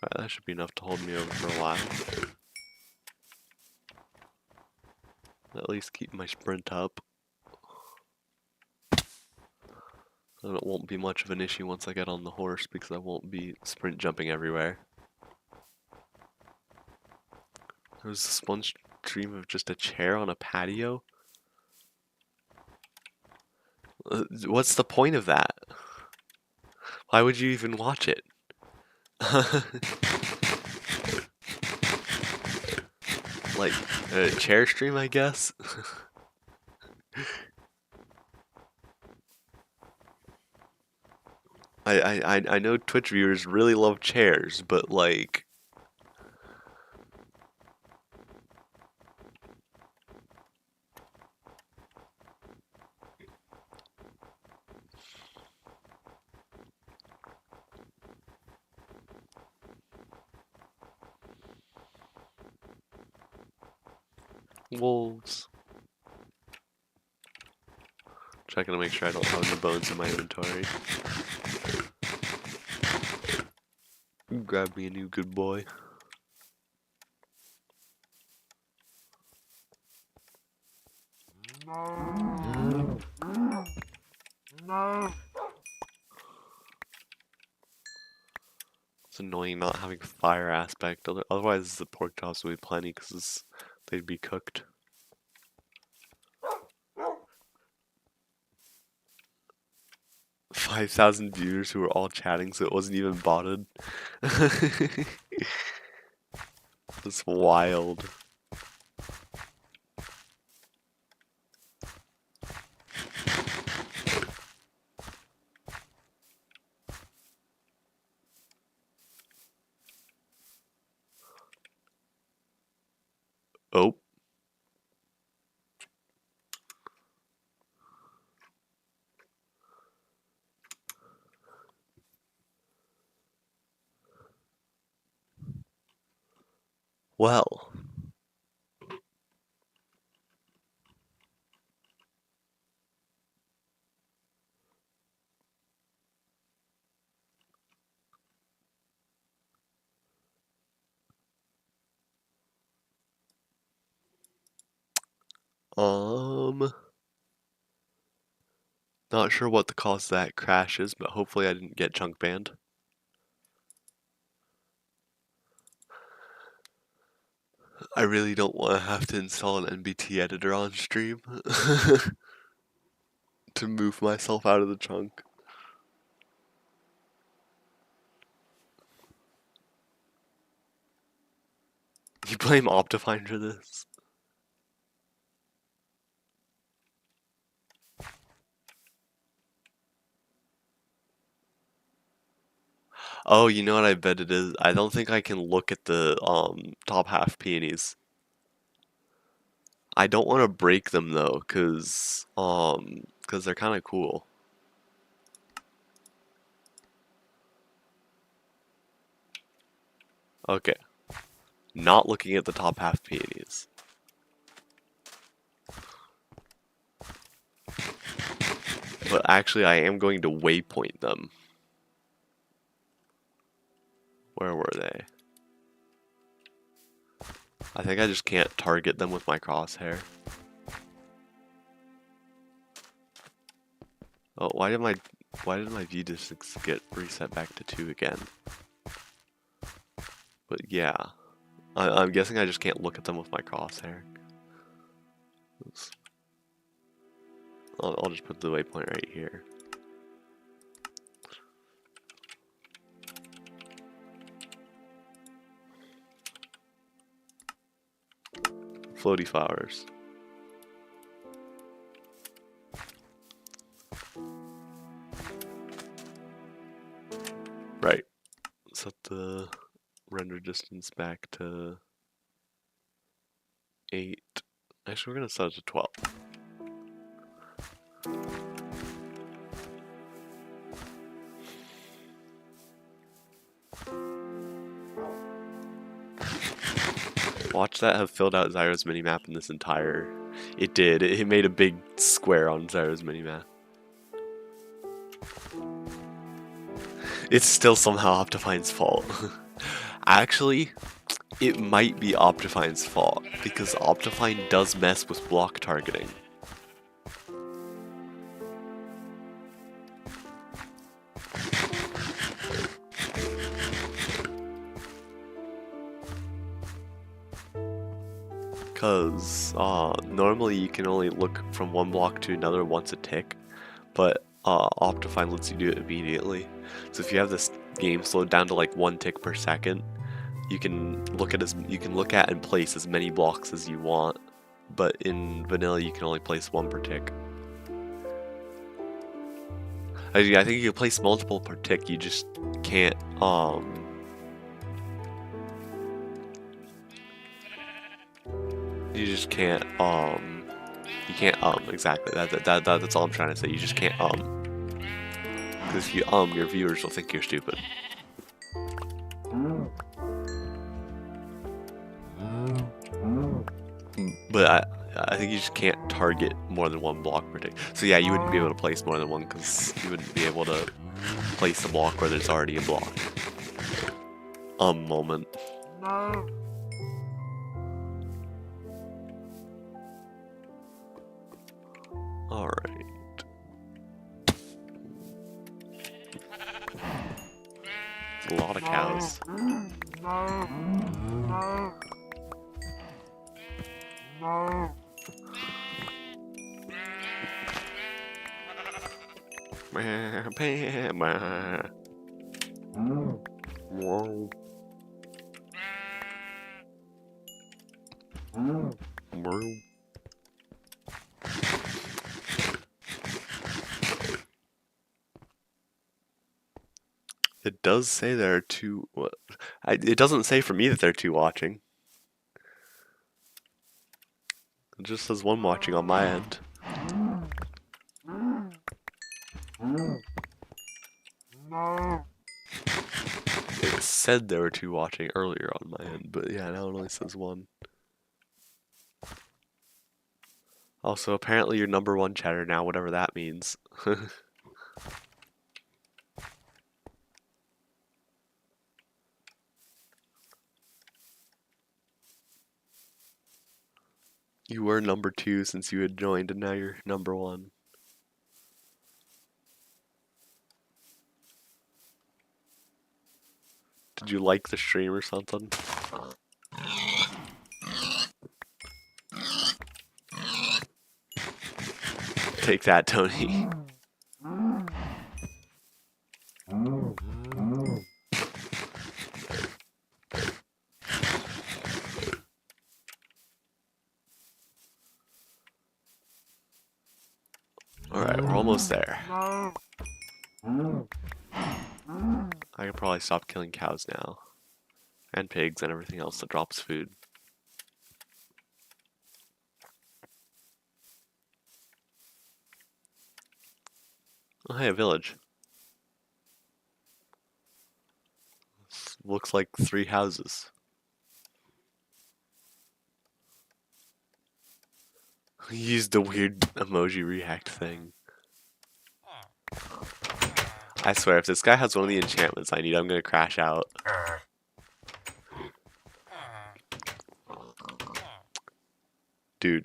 Alright, that should be enough to hold me over for a while. At least keep my sprint up. And it won't be much of an issue once I get on the horse because I won't be sprint jumping everywhere. There was this one stream of just a chair on a patio. What's the point of that? Why would you even watch it? Like, a chair stream, I guess? I know Twitch viewers really love chairs, but like... Wolves. Checking to make sure I don't have any bones in my inventory. Grab me a new good boy. It's annoying not having fire aspect, otherwise the pork chops would be plenty because they'd be cooked. $5,000 viewers who were all chatting, so it wasn't even botted. That's wild. Oh. Well, not sure what the cause of that crash is, but hopefully I didn't get chunk banned. I really don't want to have to install an NBT editor on stream to move myself out of the chunk. You blame Optifine for this? Oh, you know what I bet it is? I don't think I can look at the top half peonies. I don't want to break them though, cause they're kind of cool. Okay. Not looking at the top half peonies. But actually I am going to waypoint them. Where were they? I think I just can't target them with my crosshair. Oh, why did my view distance get reset back to 2 again? But yeah, I'm guessing I just can't look at them with my crosshair. Oops. I'll just put the waypoint right here. Floaty flowers. Right. Set the render distance back to 8. Actually, we're gonna set it to 12. Watch that have filled out Zyro's minimap in this entire... It did. It made a big square on Zyro's minimap. It's still somehow Optifine's fault. Actually, it might be Optifine's fault, because Optifine does mess with block targeting. Because normally you can only look from one block to another once a tick, but Optifine lets you do it immediately. So if you have this game slowed down to like 1 tick per second, you can look at and place as many blocks as you want, but in vanilla you can only place 1 per tick. I think you can place multiple per tick, you just can't exactly. That's all I'm trying to say. You just can't because if you your viewers will think you're stupid. But I think you just can't target more than 1 block per tick. So yeah, you wouldn't be able to place more than 1 because you wouldn't be able to place a block where there's already a block. Moment. Alright. A lot of cows. It does say there are 2. It doesn't say for me that there are 2 watching. It just says 1 watching on my end. It's said there were 2 watching earlier on my end, but yeah, now it only says 1. Also, apparently you're #1 chatter now, whatever that means. You were #2 since you had joined, and now you're #1. Did you like the stream or something? Take that, Tony. Alright, we're almost there. I could probably stop killing cows now. And pigs and everything else that drops food. Oh, hey, a village. This looks like 3 houses. He used the weird emoji react thing. I swear, if this guy has one of the enchantments I need, I'm gonna crash out. Dude.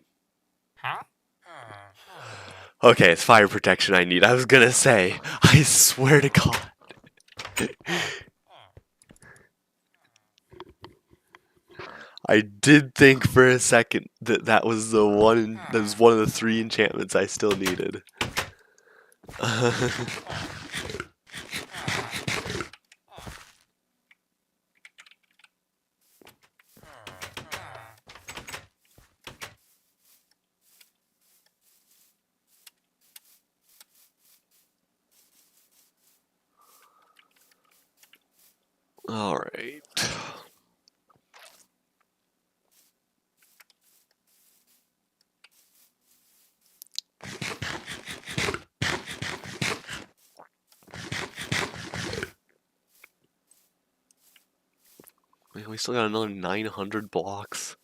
Okay, it's fire protection I need. I was gonna say, I swear to God. I did think for a second that that was one of the 3 enchantments I still needed. All right. Man, we still got another 900 blocks.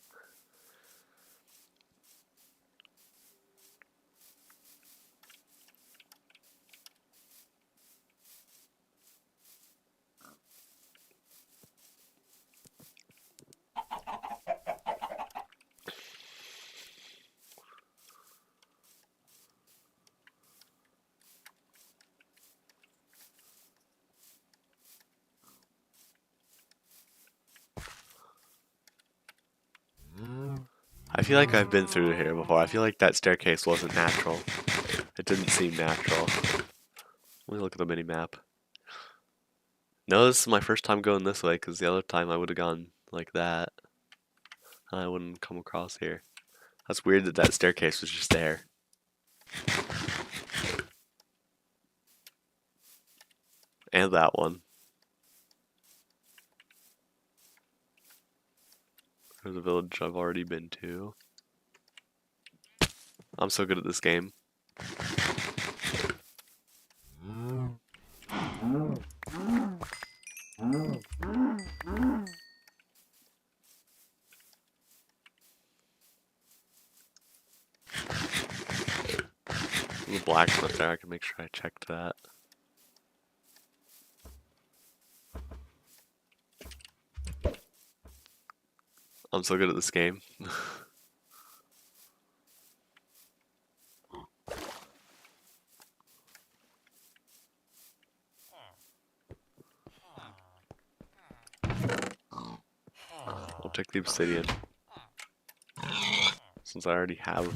I feel like I've been through here before. I feel like that staircase wasn't natural. It didn't seem natural. Let me look at the mini-map. No, this is my first time going this way, because the other time I would have gone like that. And I wouldn't come across here. That's weird that that staircase was just there. And that one. There's a village I've already been to. I'm so good at this game. There's a blacksmith there, I can make sure I checked that. I'm so good at this game. I'll take the obsidian. Since I already have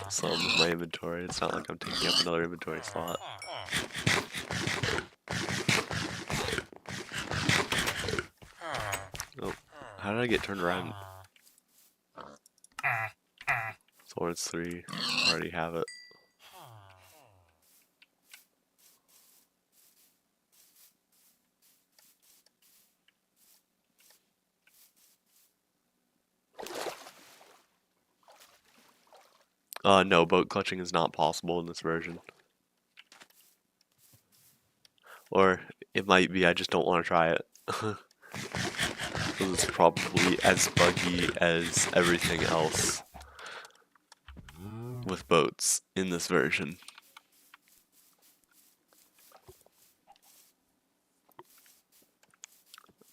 some in my inventory, it's not like I'm taking up another inventory slot. Oh, how did I get turned around? Swords 3, I already have it. No, boat clutching is not possible in this version. Or it might be, I just don't want to try it. because it's probably as buggy as everything else with boats in this version.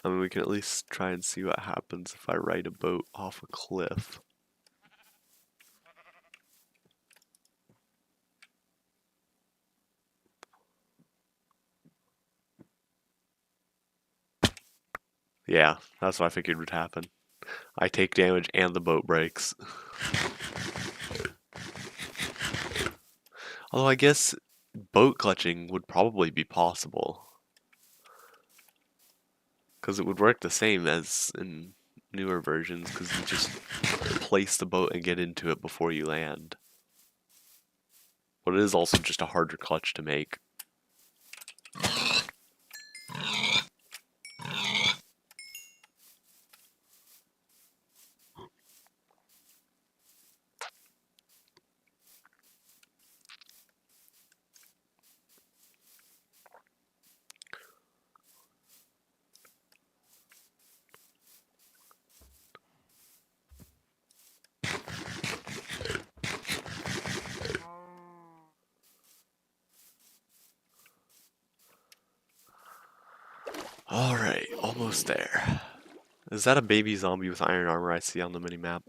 I mean, we can at least try and see what happens if I ride a boat off a cliff. Yeah, that's what I figured would happen. I take damage and the boat breaks. Although I guess boat clutching would probably be possible. Because it would work the same as in newer versions, because you just place the boat and get into it before you land. But it is also just a harder clutch to make. Alright, almost there. Is that a baby zombie with iron armor I see on the minimap?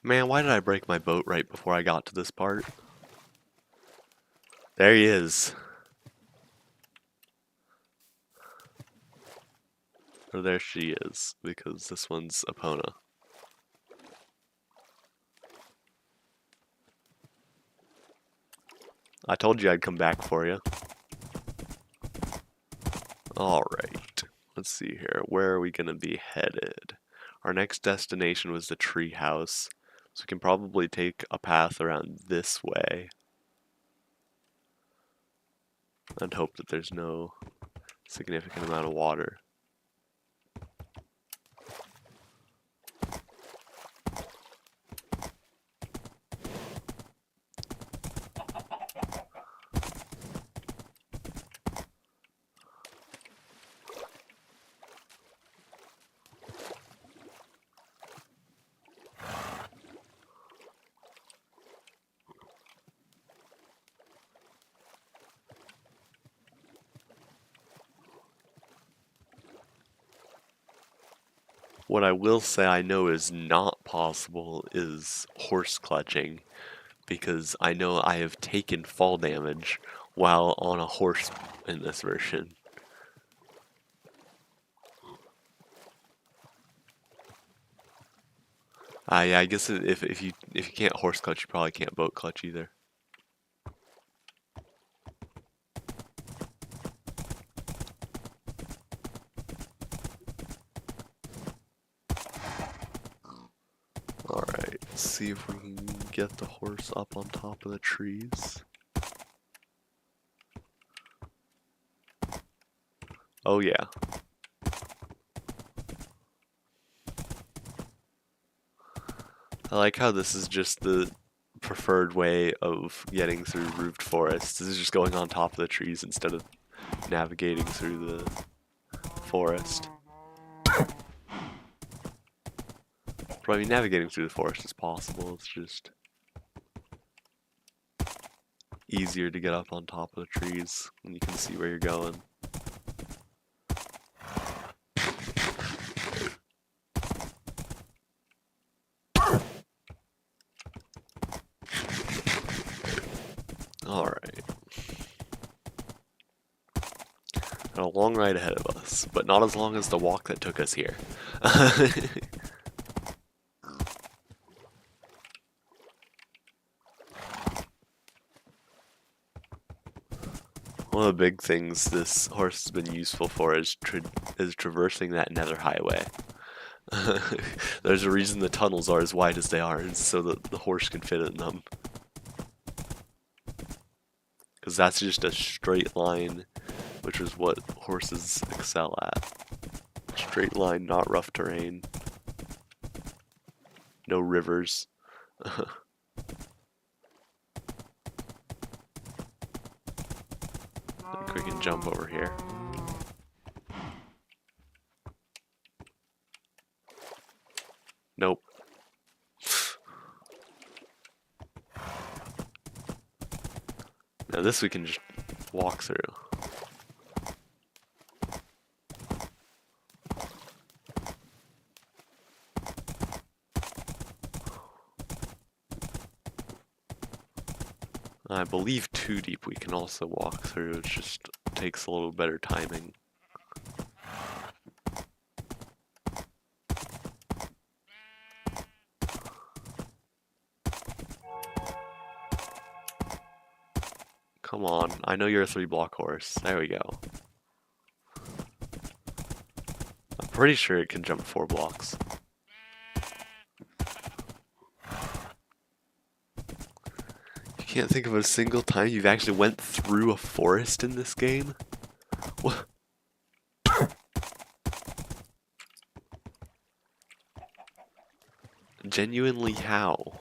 Man, why did I break my boat right before I got to this part? There he is. Or there she is, because this one's Epona. I told you I'd come back for you. Alright, let's see here. Where are we gonna be headed? Our next destination was the tree house, so we can probably take a path around this way. And hope that there's no significant amount of water. What I will say I know is not possible is horse clutching, because I know I have taken fall damage while on a horse in this version. Yeah, I guess if you can't horse clutch, you probably can't boat clutch either. Alright, let's see if we can get the horse up on top of the trees. Oh yeah. I like how this is just the preferred way of getting through roofed forests. This is just going on top of the trees instead of navigating through the forest. But I mean, navigating through the forest is possible, it's just easier to get up on top of the trees when you can see where you're going. Alright. Got a long ride ahead of us, but not as long as the walk that took us here. One of the big things this horse has been useful for is traversing that nether highway. There's a reason the tunnels are as wide as they are, and so that the horse can fit in them. Because that's just a straight line, which is what horses excel at. straight line, not rough terrain. No rivers. I think we can jump over here. Nope. Now this we can just walk through. I believe 2 deep we can also walk through, it just takes a little better timing. Come on, I know you're a 3-block horse. There we go. I'm pretty sure it can jump 4 blocks. You can't think of a single time you've actually went through a forest in this game? What? Genuinely, how?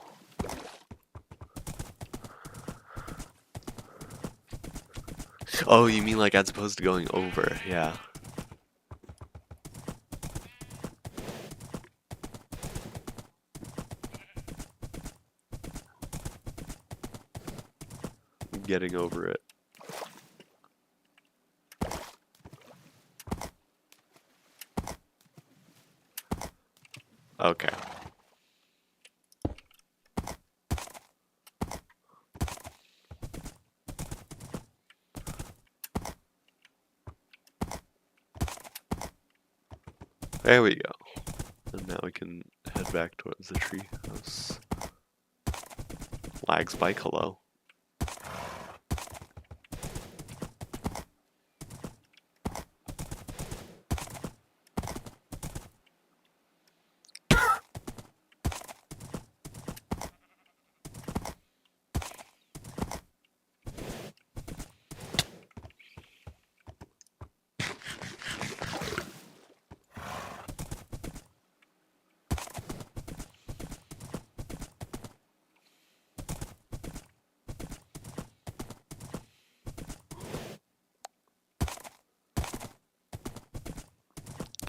Oh, you mean like as opposed to going over, yeah. Getting over it. Okay. There we go. And now we can head back towards the tree house. Lags bike, hello.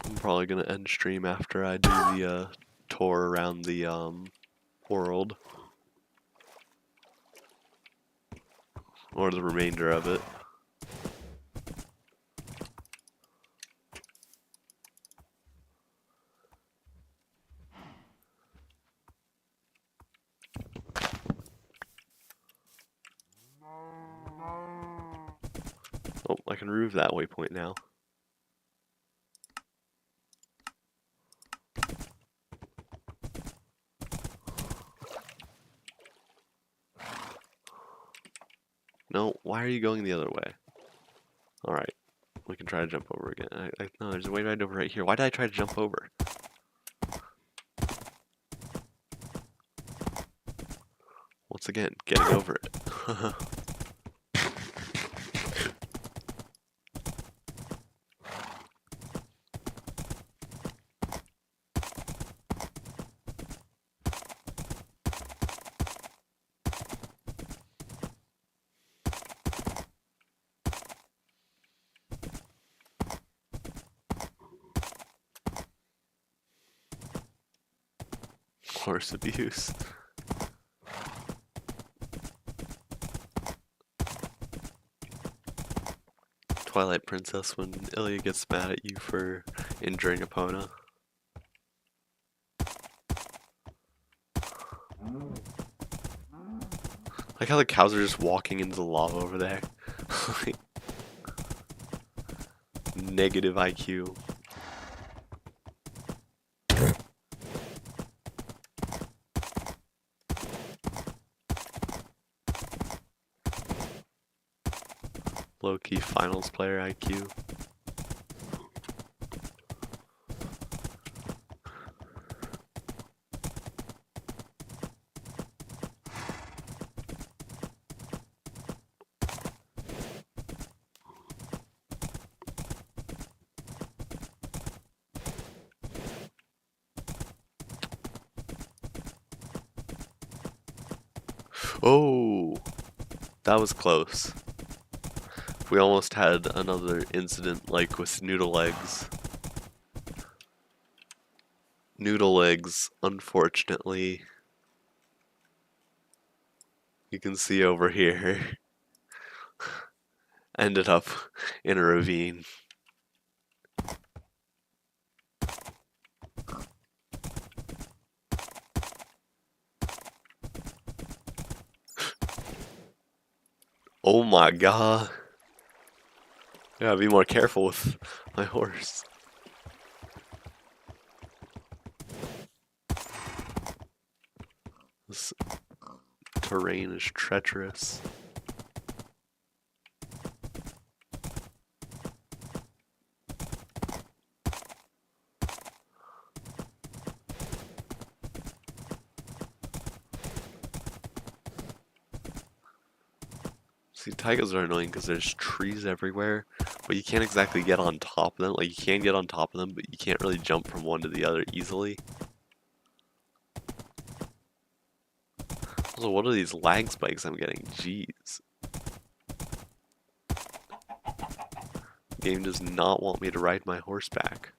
I'm probably gonna end stream after I do the tour around the world. Or the remainder of it. Oh, I can remove that waypoint now. No, why are you going the other way? Alright, we can try to jump over again. No, there's a way right over right here. Why did I try to jump over? Once again, getting over it. Horse abuse. Twilight Princess when Ilya gets mad at you for injuring Epona. Like how the cows are just walking into the lava over there. Negative IQ. Low-key finals player IQ. Oh, that was close. We almost had another incident like with Noodle Legs. Noodle Legs, unfortunately, you can see over here, ended up in a ravine. Oh my god. I gotta be more careful with my horse. This terrain is treacherous. See, tigers are annoying because there's trees everywhere, but you can't exactly get on top of them. Like, you can get on top of them, but you can't really jump from one to the other easily. Also, what are these lag spikes I'm getting? Jeez. The game does not want me to ride my horseback.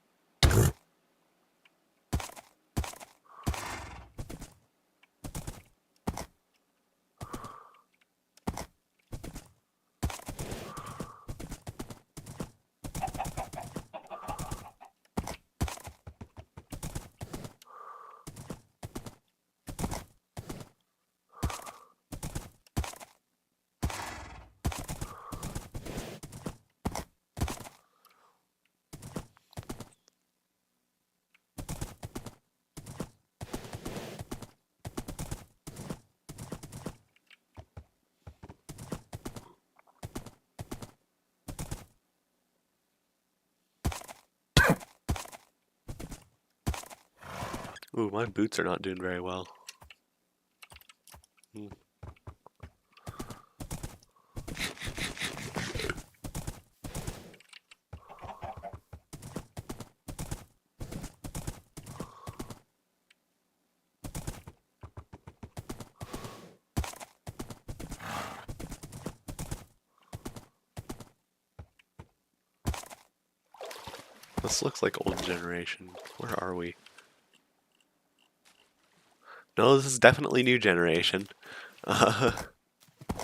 Ooh, my boots are not doing very well. This looks like old generation. Where are we? No, this is definitely new generation. Oh,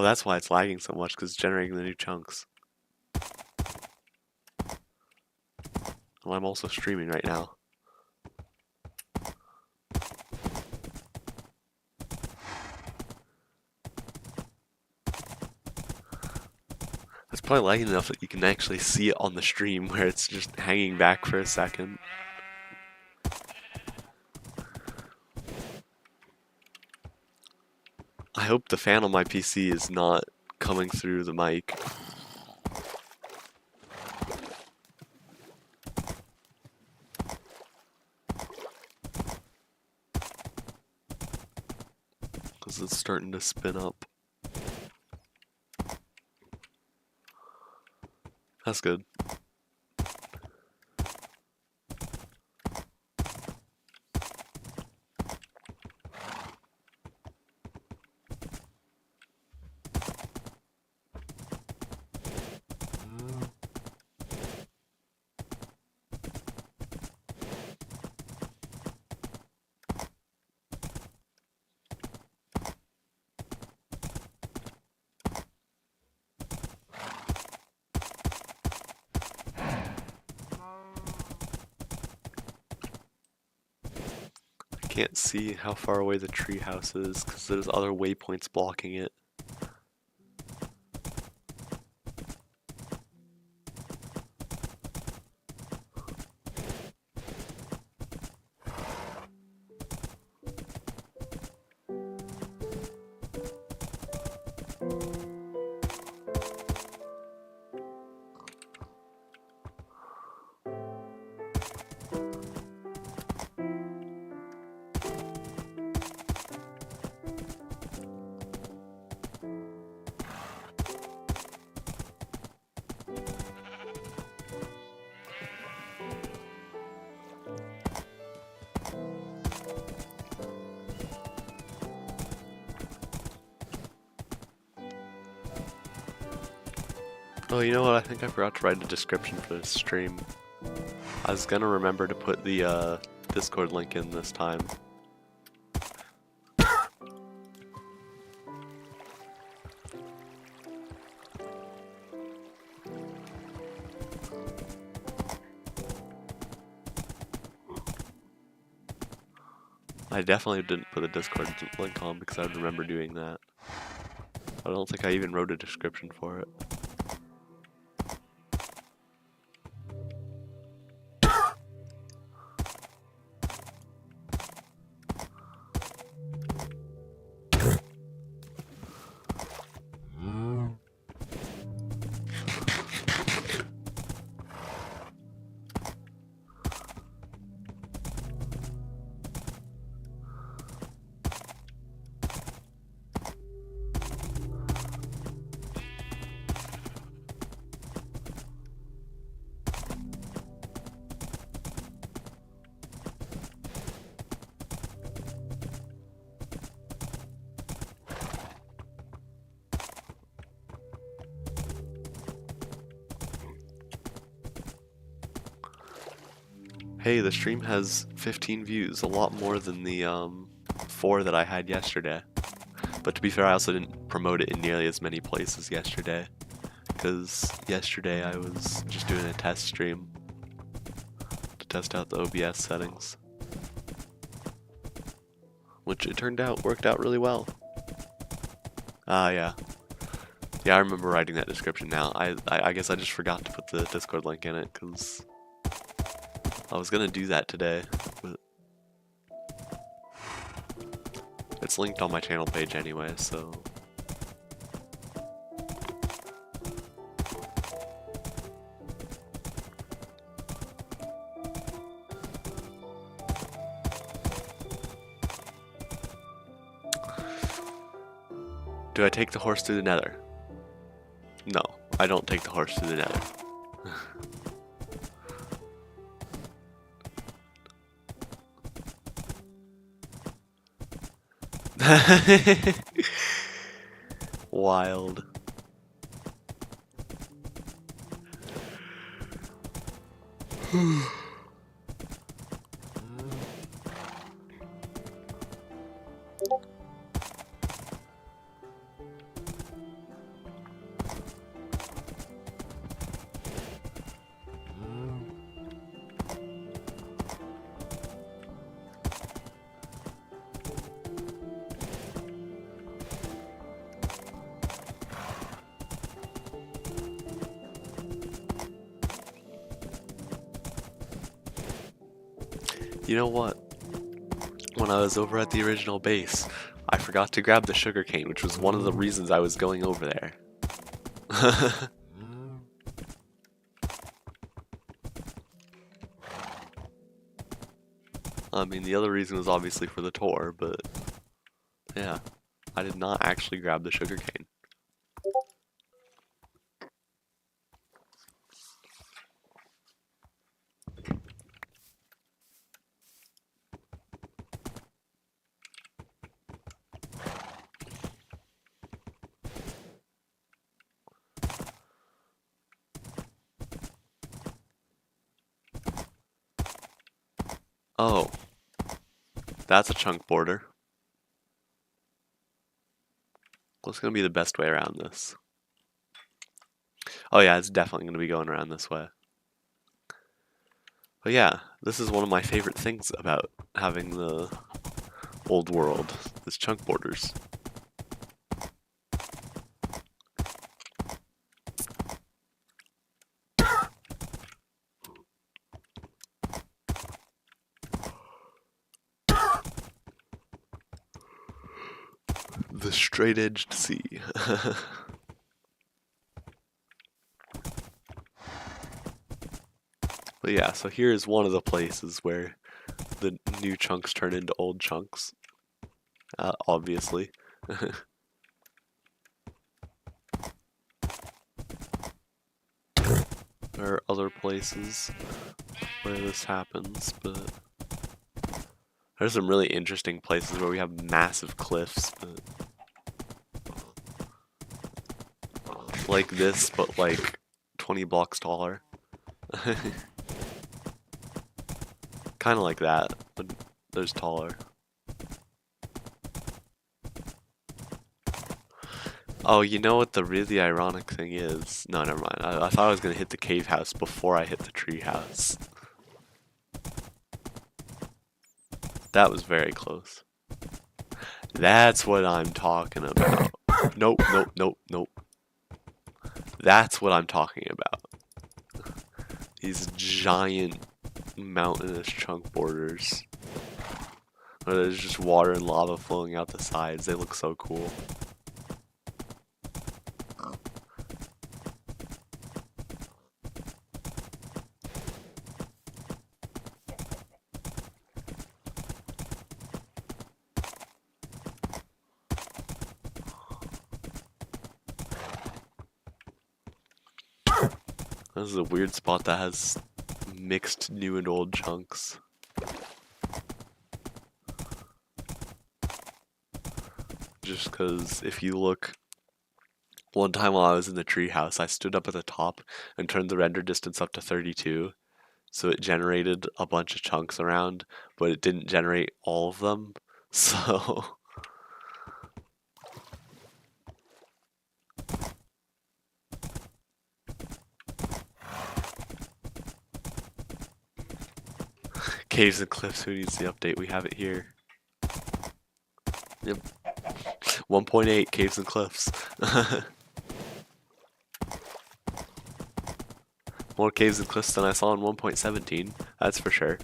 that's why it's lagging so much, because it's generating the new chunks. Well, I'm also streaming right now. It's probably lagging enough that you can actually see it on the stream where it's just hanging back for a second. I hope the fan on my PC is not coming through the mic. Because it's starting to spin up. That's good. Can't see how far away the treehouse is because there's other waypoints blocking it. Oh, you know what? I think I forgot to write a description for this stream. I was gonna remember to put the Discord link in this time. I definitely didn't put a Discord link on because I would remember doing that. I don't think I even wrote a description for it. Hey, the stream has 15 views, a lot more than the 4 that I had yesterday. But to be fair, I also didn't promote it in nearly as many places yesterday, because yesterday I was just doing a test stream to test out the OBS settings, which it turned out worked out really well. Yeah. Yeah, I remember writing that description now. I guess I just forgot to put the Discord link in it, because I was gonna do that today, but it's linked on my channel page anyway, so... Do I take the horse through the nether? No, I don't take the horse through the nether. Wild. You know what? When I was over at the original base, I forgot to grab the sugarcane, which was one of the reasons I was going over there. I mean, the other reason was obviously for the tour, but yeah, I did not actually grab the sugarcane. Oh, that's a chunk border. What's gonna be the best way around this? Oh yeah, it's definitely gonna be going around this way. But yeah, this is one of my favorite things about having the old world, is chunk borders. The straight-edged sea. But yeah, so here's one of the places where the new chunks turn into old chunks. Obviously. There are other places where this happens, but there's some really interesting places where we have massive cliffs, but like this, but like 20 blocks taller. Kind of like that, but there's taller. Oh, you know what the really ironic thing is? No, never mind. I thought I was gonna hit the cave house before I hit the tree house. That was very close. That's what I'm talking about. Nope, nope, nope, nope. That's what I'm talking about. These giant mountainous chunk borders. Where there's just water and lava flowing out the sides. They look so cool. This is a weird spot that has mixed new and old chunks. Just because if you look, one time while I was in the treehouse, I stood up at the top and turned the render distance up to 32. So it generated a bunch of chunks around, but it didn't generate all of them. So Caves and Cliffs, who needs the update? We have it here. Yep. 1.8 Caves and Cliffs. More Caves and Cliffs than I saw in 1.17, that's for sure.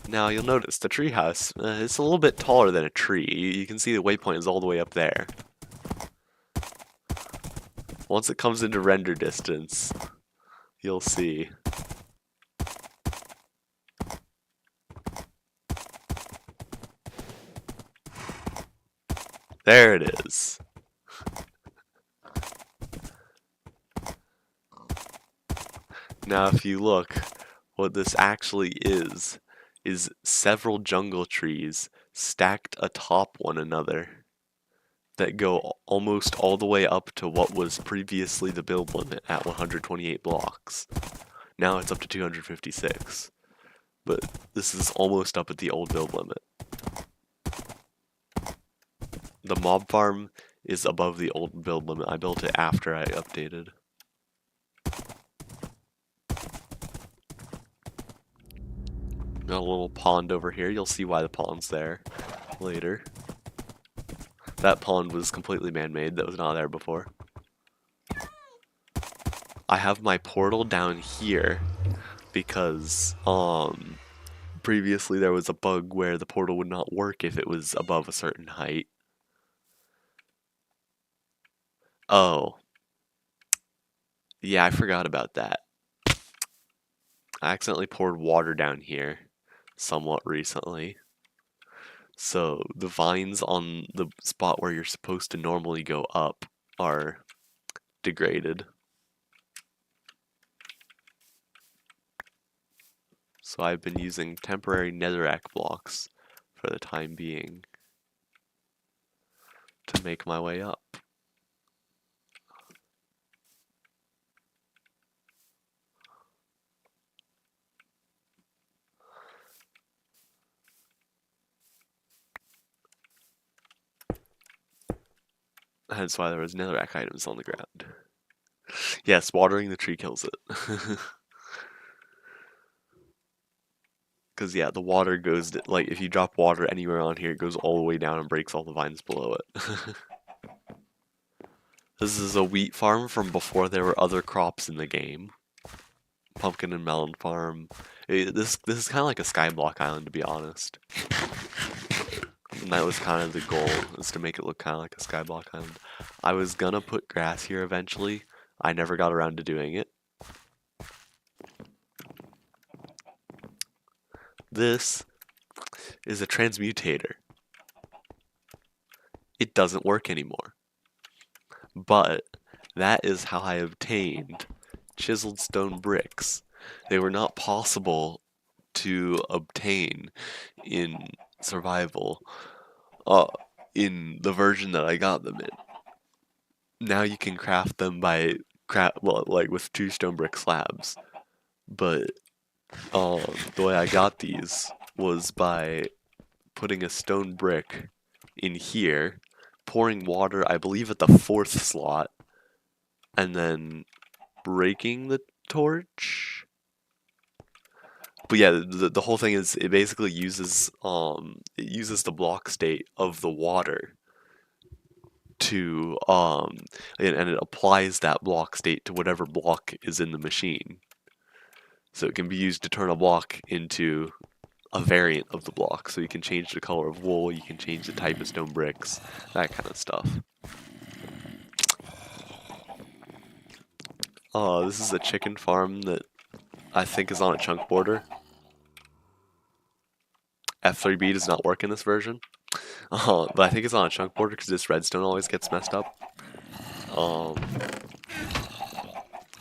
Now you'll notice the treehouse, it's a little bit taller than a tree. You can see the waypoint is all the way up there. Once it comes into render distance, you'll see. There it is. Now if you look, what this actually is several jungle trees stacked atop one another that go almost all the way up to what was previously the build limit at 128 blocks. Now it's up to 256, but this is almost up at the old build limit. The mob farm is above the old build limit. I built it after I updated. Got a little pond over here. You'll see why the pond's there later. That pond was completely man-made. That was not there before. I have my portal down here because previously there was a bug where the portal would not work if it was above a certain height. Oh. Yeah, I forgot about that. I accidentally poured water down here somewhat recently. So the vines on the spot where you're supposed to normally go up are degraded. So I've been using temporary netherrack blocks for the time being to make my way up. Hence why there was netherrack items on the ground. Yes, watering the tree kills it. Because, yeah, the water goes, like, if you drop water anywhere on here, it goes all the way down and breaks all the vines below it. This is a wheat farm from before there were other crops in the game. Pumpkin and melon farm. This is kind of like a skyblock island, to be honest. And that was kind of the goal, is to make it look kind of like a skyblock island. I was gonna put grass here eventually. I never got around to doing it. This is a transmutator. It doesn't work anymore. But that is how I obtained chiseled stone bricks. They were not possible to obtain in survival, uh, in the version that I got them in. Now you can craft them by well, like with 2 stone brick slabs. But the way I got these was by putting a stone brick in here, pouring water, I believe at the 4th slot, and then breaking the torch. But yeah, the whole thing is it basically uses the block state of the water to and it applies that block state to whatever block is in the machine. So it can be used to turn a block into a variant of the block. So you can change the color of wool, you can change the type of stone bricks, that kind of stuff. This is a chicken farm that I think is on a chunk border. F3B does not work in this version. But I think it's on a chunk border because this redstone always gets messed up.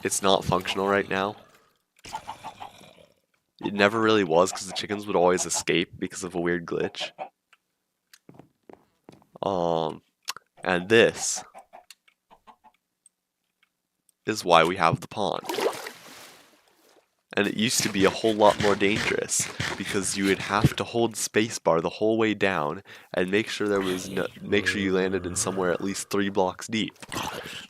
It's not functional right now. It never really was because the chickens would always escape because of a weird glitch. And this is why we have the pond. And it used to be a whole lot more dangerous because you would have to hold spacebar the whole way down and make sure you landed in somewhere at least 3 blocks deep,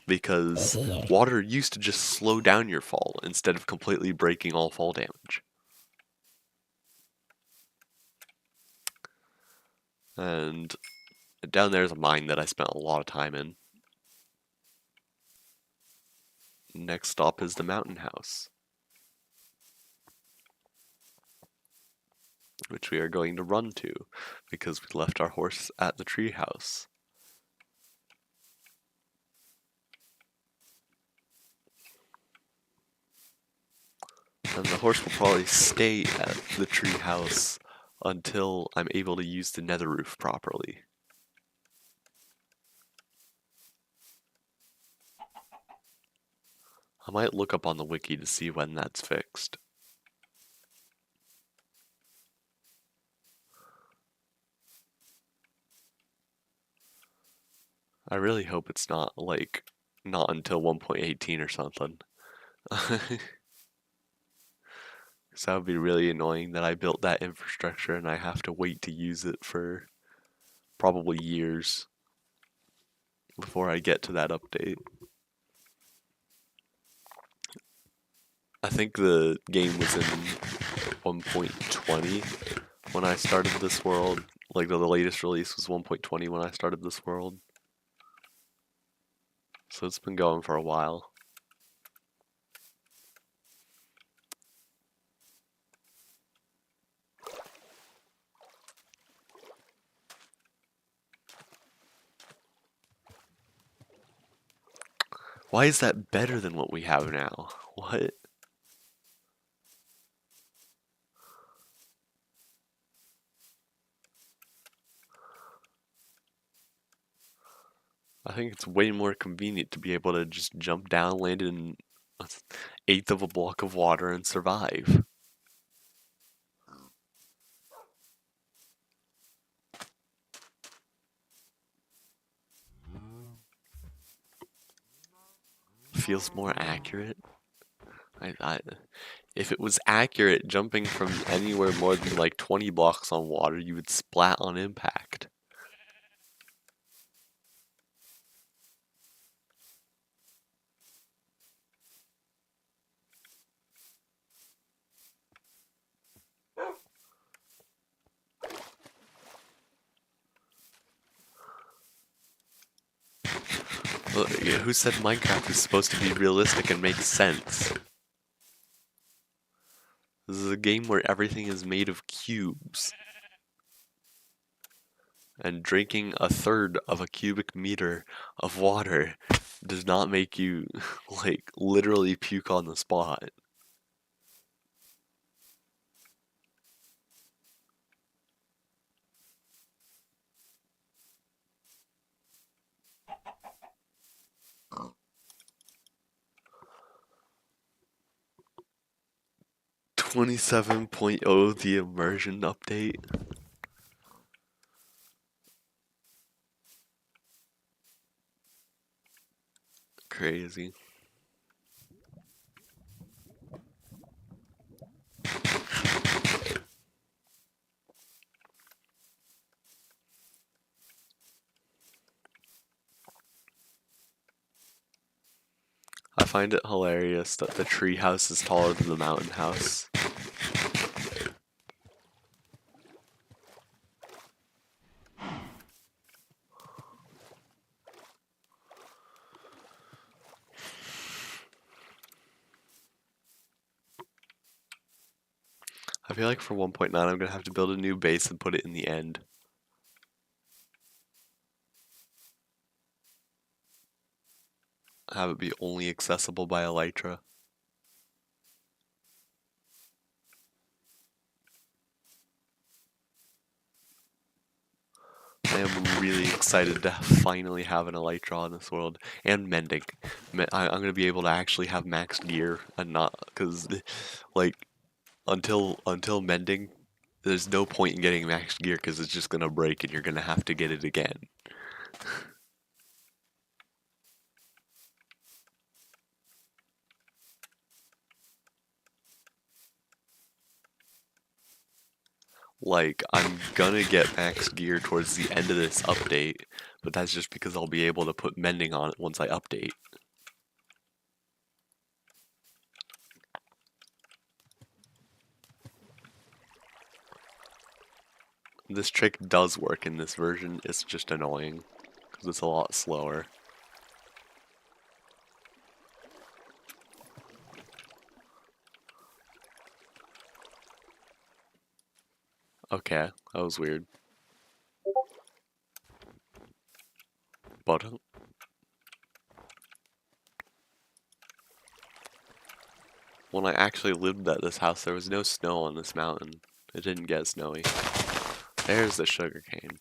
because water used to just slow down your fall instead of completely breaking all fall damage. And down there's a mine that I spent a lot of time in. Next stop is the mountain house, which we are going to run to because we left our horse at the tree house. And the horse will probably stay at the tree house until I'm able to use the nether roof properly. I might look up on the wiki to see when that's fixed. I really hope it's not until 1.18 or something. Because that would be really annoying that I built that infrastructure and I have to wait to use it for probably years before I get to that update. I think the game was in 1.20 when I started this world. Like the latest release was 1.20 when I started this world. So it's been going for a while. Why is that better than what we have now? What? I think it's way more convenient to be able to just jump down, land in an eighth of a block of water, and survive. Feels more accurate. If it was accurate, jumping from anywhere more than like 20 blocks on water, you would splat on impact. Who said Minecraft is supposed to be realistic and make sense? This is a game where everything is made of cubes. And drinking a third of a cubic meter of water does not make you, like, literally puke on the spot. 1.27.0, the immersion update. Crazy. I find it hilarious that the tree house is taller than the mountain house. I feel like for 1.9 I'm gonna have to build a new base and put it in the end. Have it be only accessible by Elytra. I am really excited to finally have an Elytra in this world, and mending. I'm gonna be able to actually have maxed gear and not, cause like until mending, there's no point in getting maxed gear because it's just gonna break and you're gonna have to get it again. Like, I'm gonna get max gear towards the end of this update, but that's just because I'll be able to put mending on it once I update. This trick does work in this version, it's just annoying, because it's a lot slower. Okay, that was weird. But when I actually lived at this house, there was no snow on this mountain. It didn't get snowy. There's the sugarcane.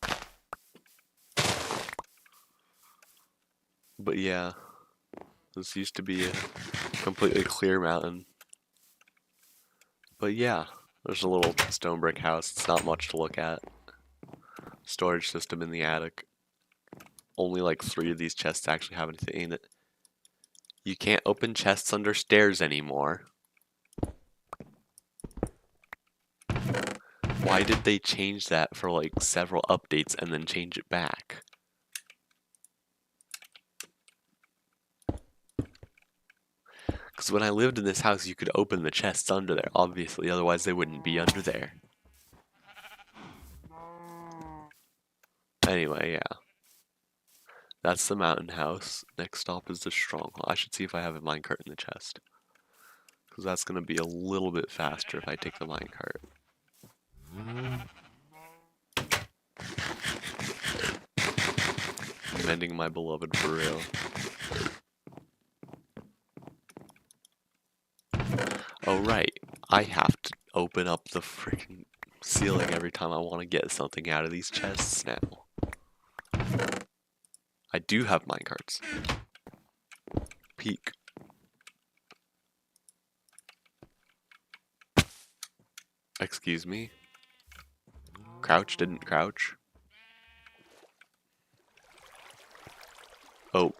But yeah, this used to be a completely clear mountain. But yeah, there's a little stone brick house. It's not much to look at. Storage system in the attic. Only like 3 of these chests actually have anything in it. You can't open chests under stairs anymore. Why did they change that for like several updates and then change it back? Because when I lived in this house, you could open the chests under there, obviously, otherwise they wouldn't be under there. Anyway, yeah. That's the mountain house. Next stop is the stronghold. I should see if I have a minecart in the chest. Because that's going to be a little bit faster if I take the minecart. Mending my beloved for real. Oh right, I have to open up the freaking ceiling every time I want to get something out of these chests now. I do have minecarts. Peek. Excuse me? Crouch didn't crouch? Oh.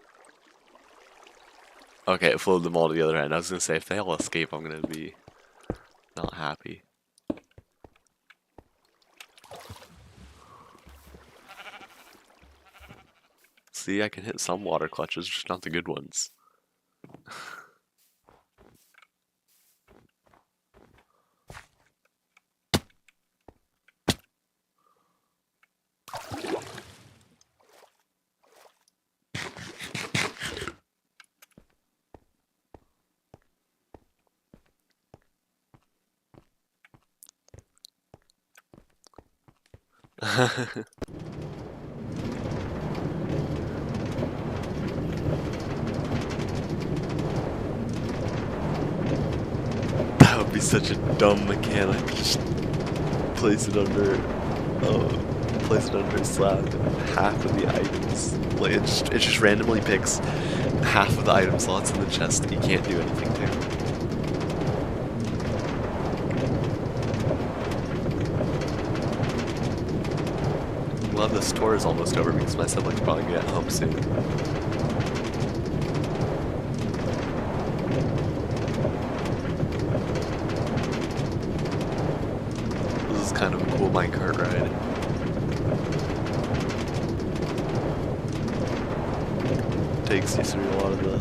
Okay, it flowed them all to the other end. I was gonna say, if they all escape, I'm gonna be not happy. See, I can hit some water clutches, just not the good ones. That would be such a dumb mechanic. Just place it under a slab. Half of the items, like it just randomly picks half of the item slots in the chest that you can't do anything to. glad this tour is almost over because my siblings probably get home soon. This is kind of a cool minecart ride. Takes you through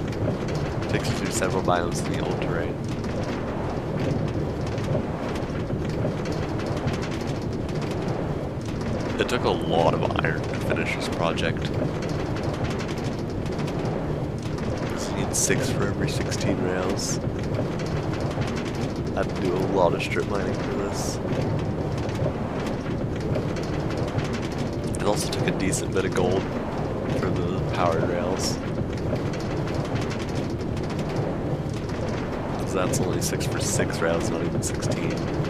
takes you through several biomes in the old terrain. It took a lot of iron to finish this project. You need 6 for every 16 rails. I had to do a lot of strip mining for this. It also took a decent bit of gold for the powered rails. So that's only 6 for 6 rails, not even 16.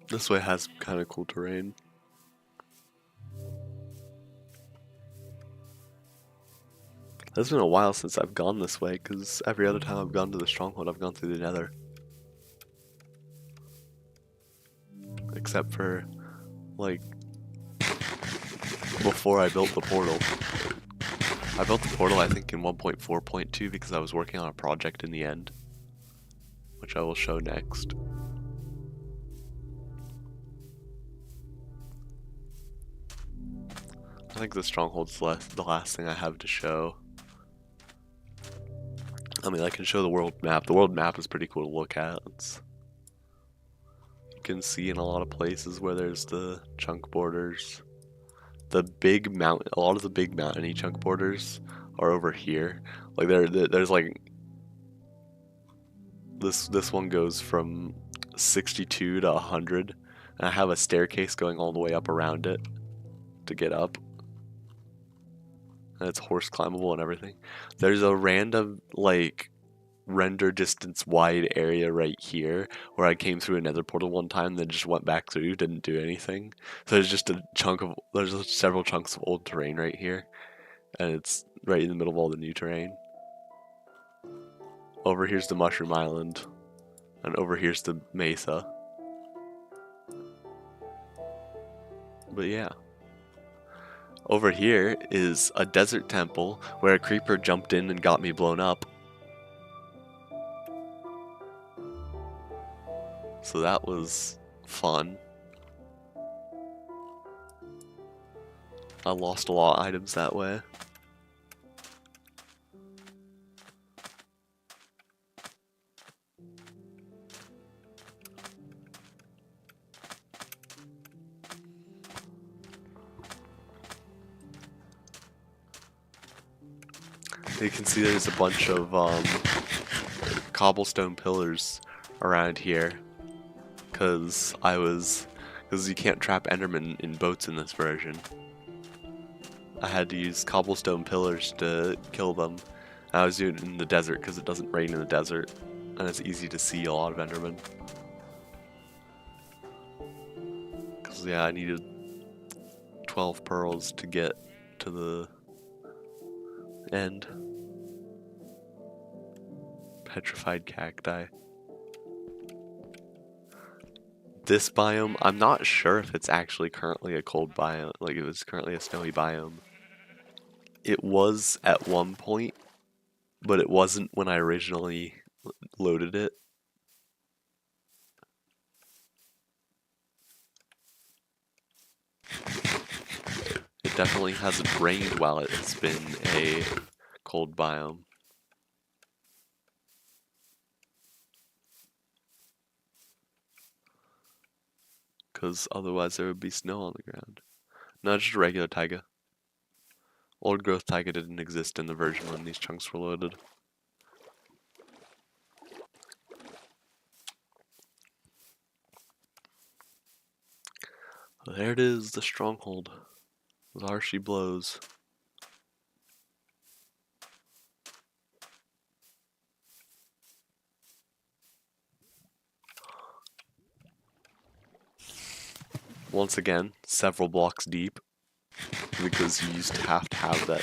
This way has kind of cool terrain. It's been a while since I've gone this way, because every other time I've gone to the stronghold, I've gone through the nether. Except for, like, before I built the portal. I built the portal, I think, in 1.4.2 because I was working on a project in the end, which I will show next. I think the stronghold's the last thing I have to show. I mean, I can show the world map. The world map is pretty cool to look at. You can see in a lot of places where there's the chunk borders. The big mountain, a lot of the big mountainy chunk borders are over here. Like there's like this one goes from 62 to 100, and I have a staircase going all the way up around it to get up. And it's horse climbable and everything. There's a random, like, render distance wide area right here where I came through another portal one time, then just went back through, didn't do anything. So there's just there's several chunks of old terrain right here, and it's right in the middle of all the new terrain. Over here's the Mushroom Island, and over here's the Mesa. But yeah. Over here is a desert temple where a creeper jumped in and got me blown up. So that was fun. I lost a lot of items that way. You can see there's a bunch of cobblestone pillars around here, because you can't trap Enderman in boats in this version. I had to use cobblestone pillars to kill them. I was doing it in the desert because it doesn't rain in the desert, and it's easy to see a lot of Enderman. Because yeah, I needed 12 pearls to get to the end. Petrified cacti. This biome, I'm not sure if it's actually currently a cold biome, like if it's currently a snowy biome. It was at one point, but it wasn't when I originally loaded it. It definitely hasn't rained while it's been a cold biome. because otherwise there would be snow on the ground. No, just a regular taiga. Old growth taiga didn't exist in the version when these chunks were loaded. There it is, the stronghold. There she blows. Once again, several blocks deep, because you used to have that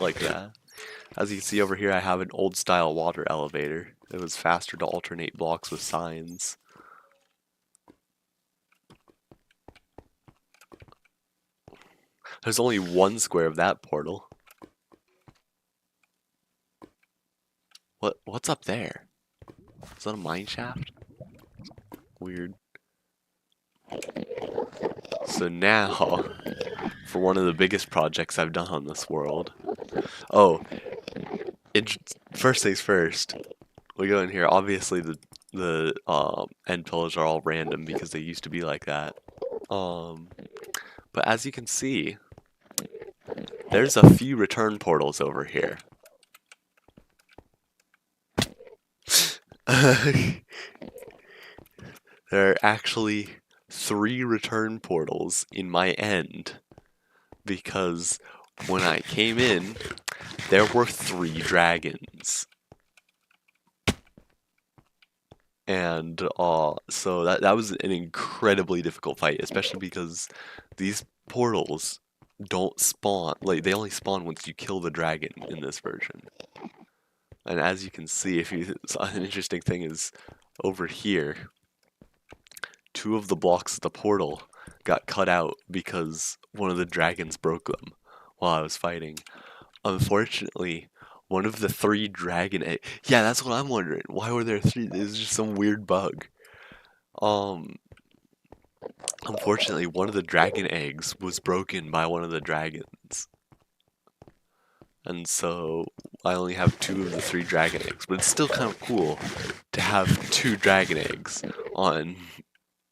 like that. As you can see over here, I have an old style water elevator. It was faster to alternate blocks with signs. There's only one square of that portal. What's up there? Is that a mine shaft? Weird. So now, for one of the biggest projects I've done on this world. Oh, first things first. We go in here. Obviously, the end pillars are all random because they used to be like that. But as you can see, there's a few return portals over here. There are actually 3 return portals in my end, because when I came in, there were 3 dragons. And so that was an incredibly difficult fight, especially because these portals don't spawn, like they only spawn once you kill the dragon in this version. And as you can see, an interesting thing is over here, 2 of the blocks of the portal got cut out because one of the dragons broke them while I was fighting. Unfortunately, one of the 3 dragon eggs. Yeah, that's what I'm wondering. Why were there 3? This is just some weird bug. Unfortunately, one of the dragon eggs was broken by one of the dragons. And so I only have 2 of the 3 dragon eggs. But it's still kind of cool to have 2 dragon eggs on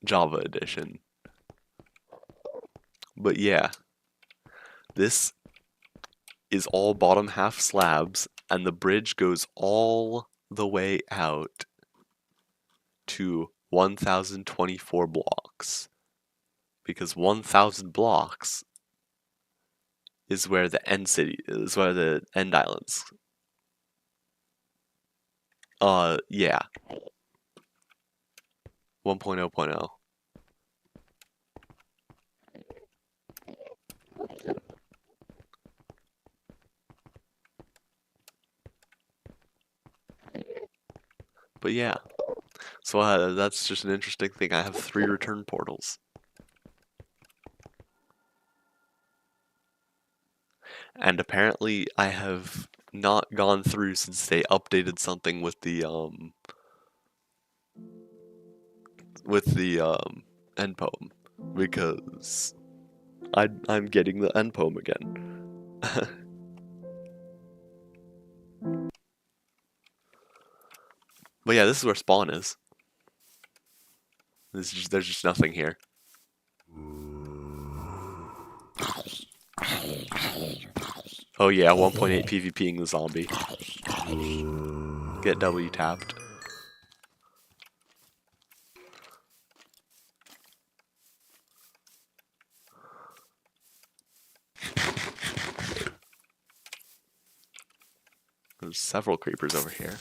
Java Edition. But yeah, this is all bottom half slabs, and the bridge goes all the way out to 1024 blocks, because 1000 blocks is where the end city is, where the end islands. Yeah. 1.0.0. But yeah, so that's just an interesting thing. I have 3 return portals. And apparently I have not gone through since they updated something with the end poem, because I'm getting the end poem again. But yeah, this is where spawn is. There's just nothing here. Oh yeah, 1.8 PvPing the zombie. Get W tapped. There's several creepers over here.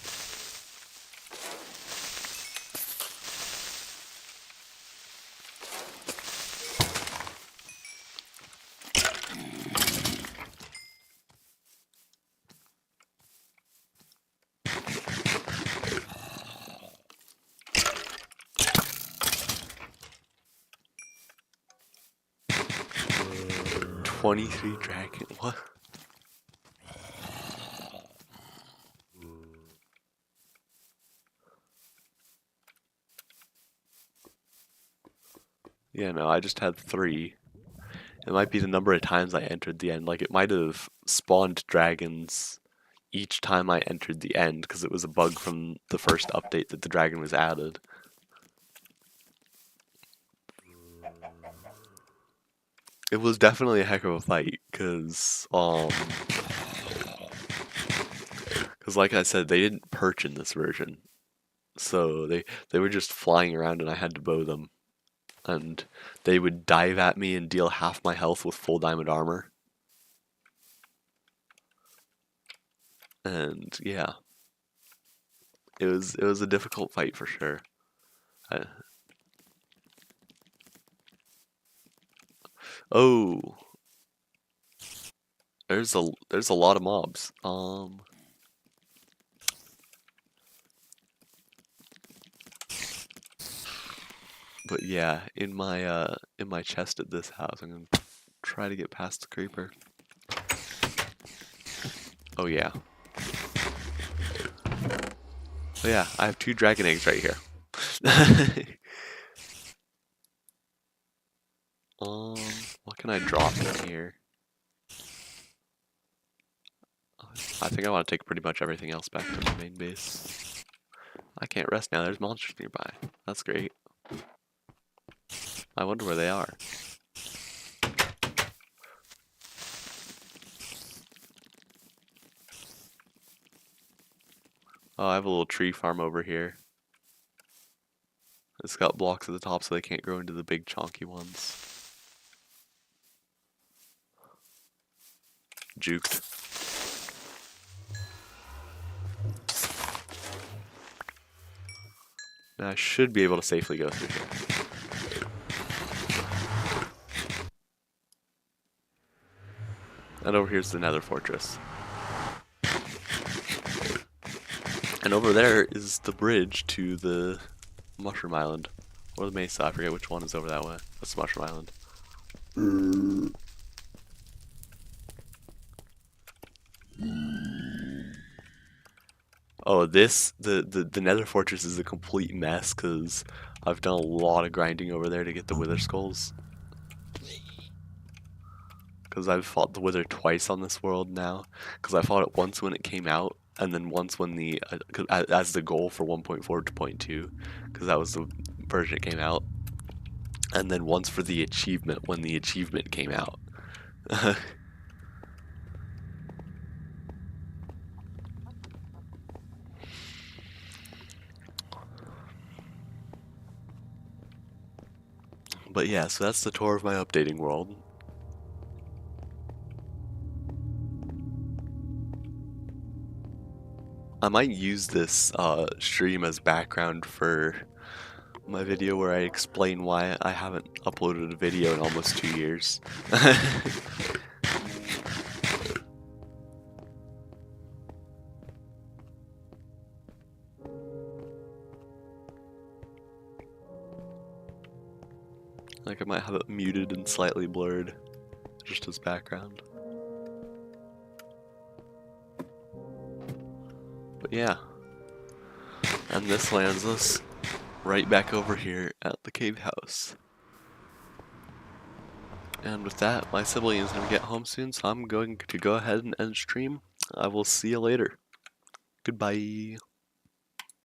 "23 dragon." What? Yeah, no, I just had 3. It might be the number of times I entered the end. Like, it might have spawned dragons each time I entered the end, because it was a bug from the first update that the dragon was added. it was definitely a heck of a fight, cause like I said, they didn't perch in this version, so they were just flying around, and I had to bow them, and they would dive at me and deal half my health with full diamond armor, and yeah, it was a difficult fight for sure. I, oh, there's a lot of mobs. But yeah, in my chest at this house, I'm gonna try to get past the creeper. Oh yeah. Oh yeah, I have 2 dragon eggs right here. What can I drop in here? I think I want to take pretty much everything else back to my main base. I can't rest now, there's monsters nearby. That's great. I wonder where they are. Oh, I have a little tree farm over here. It's got blocks at the top so they can't grow into the big chonky ones. Juked. Now I should be able to safely go through here. And over here's the Nether Fortress. And over there is the bridge to the Mushroom Island. Or the Mesa, I forget which one is over that way. That's Mushroom Island. Oh, the Nether Fortress is a complete mess because I've done a lot of grinding over there to get the Wither Skulls. Because I've fought the Wither twice on this world now. Because I fought it once when it came out, and then once when the as the goal for 1.4.2, because that was the version it came out, and then once for the achievement when the achievement came out. But yeah, so that's the tour of my updating world. I might use this stream as background for my video where I explain why I haven't uploaded a video in almost 2 years. Like I might have it muted and slightly blurred, just as background. But yeah, and this lands us right back over here at the cave house. And with that, my sibling is going to get home soon, so I'm going to go ahead and end stream. I will see you later. Goodbye.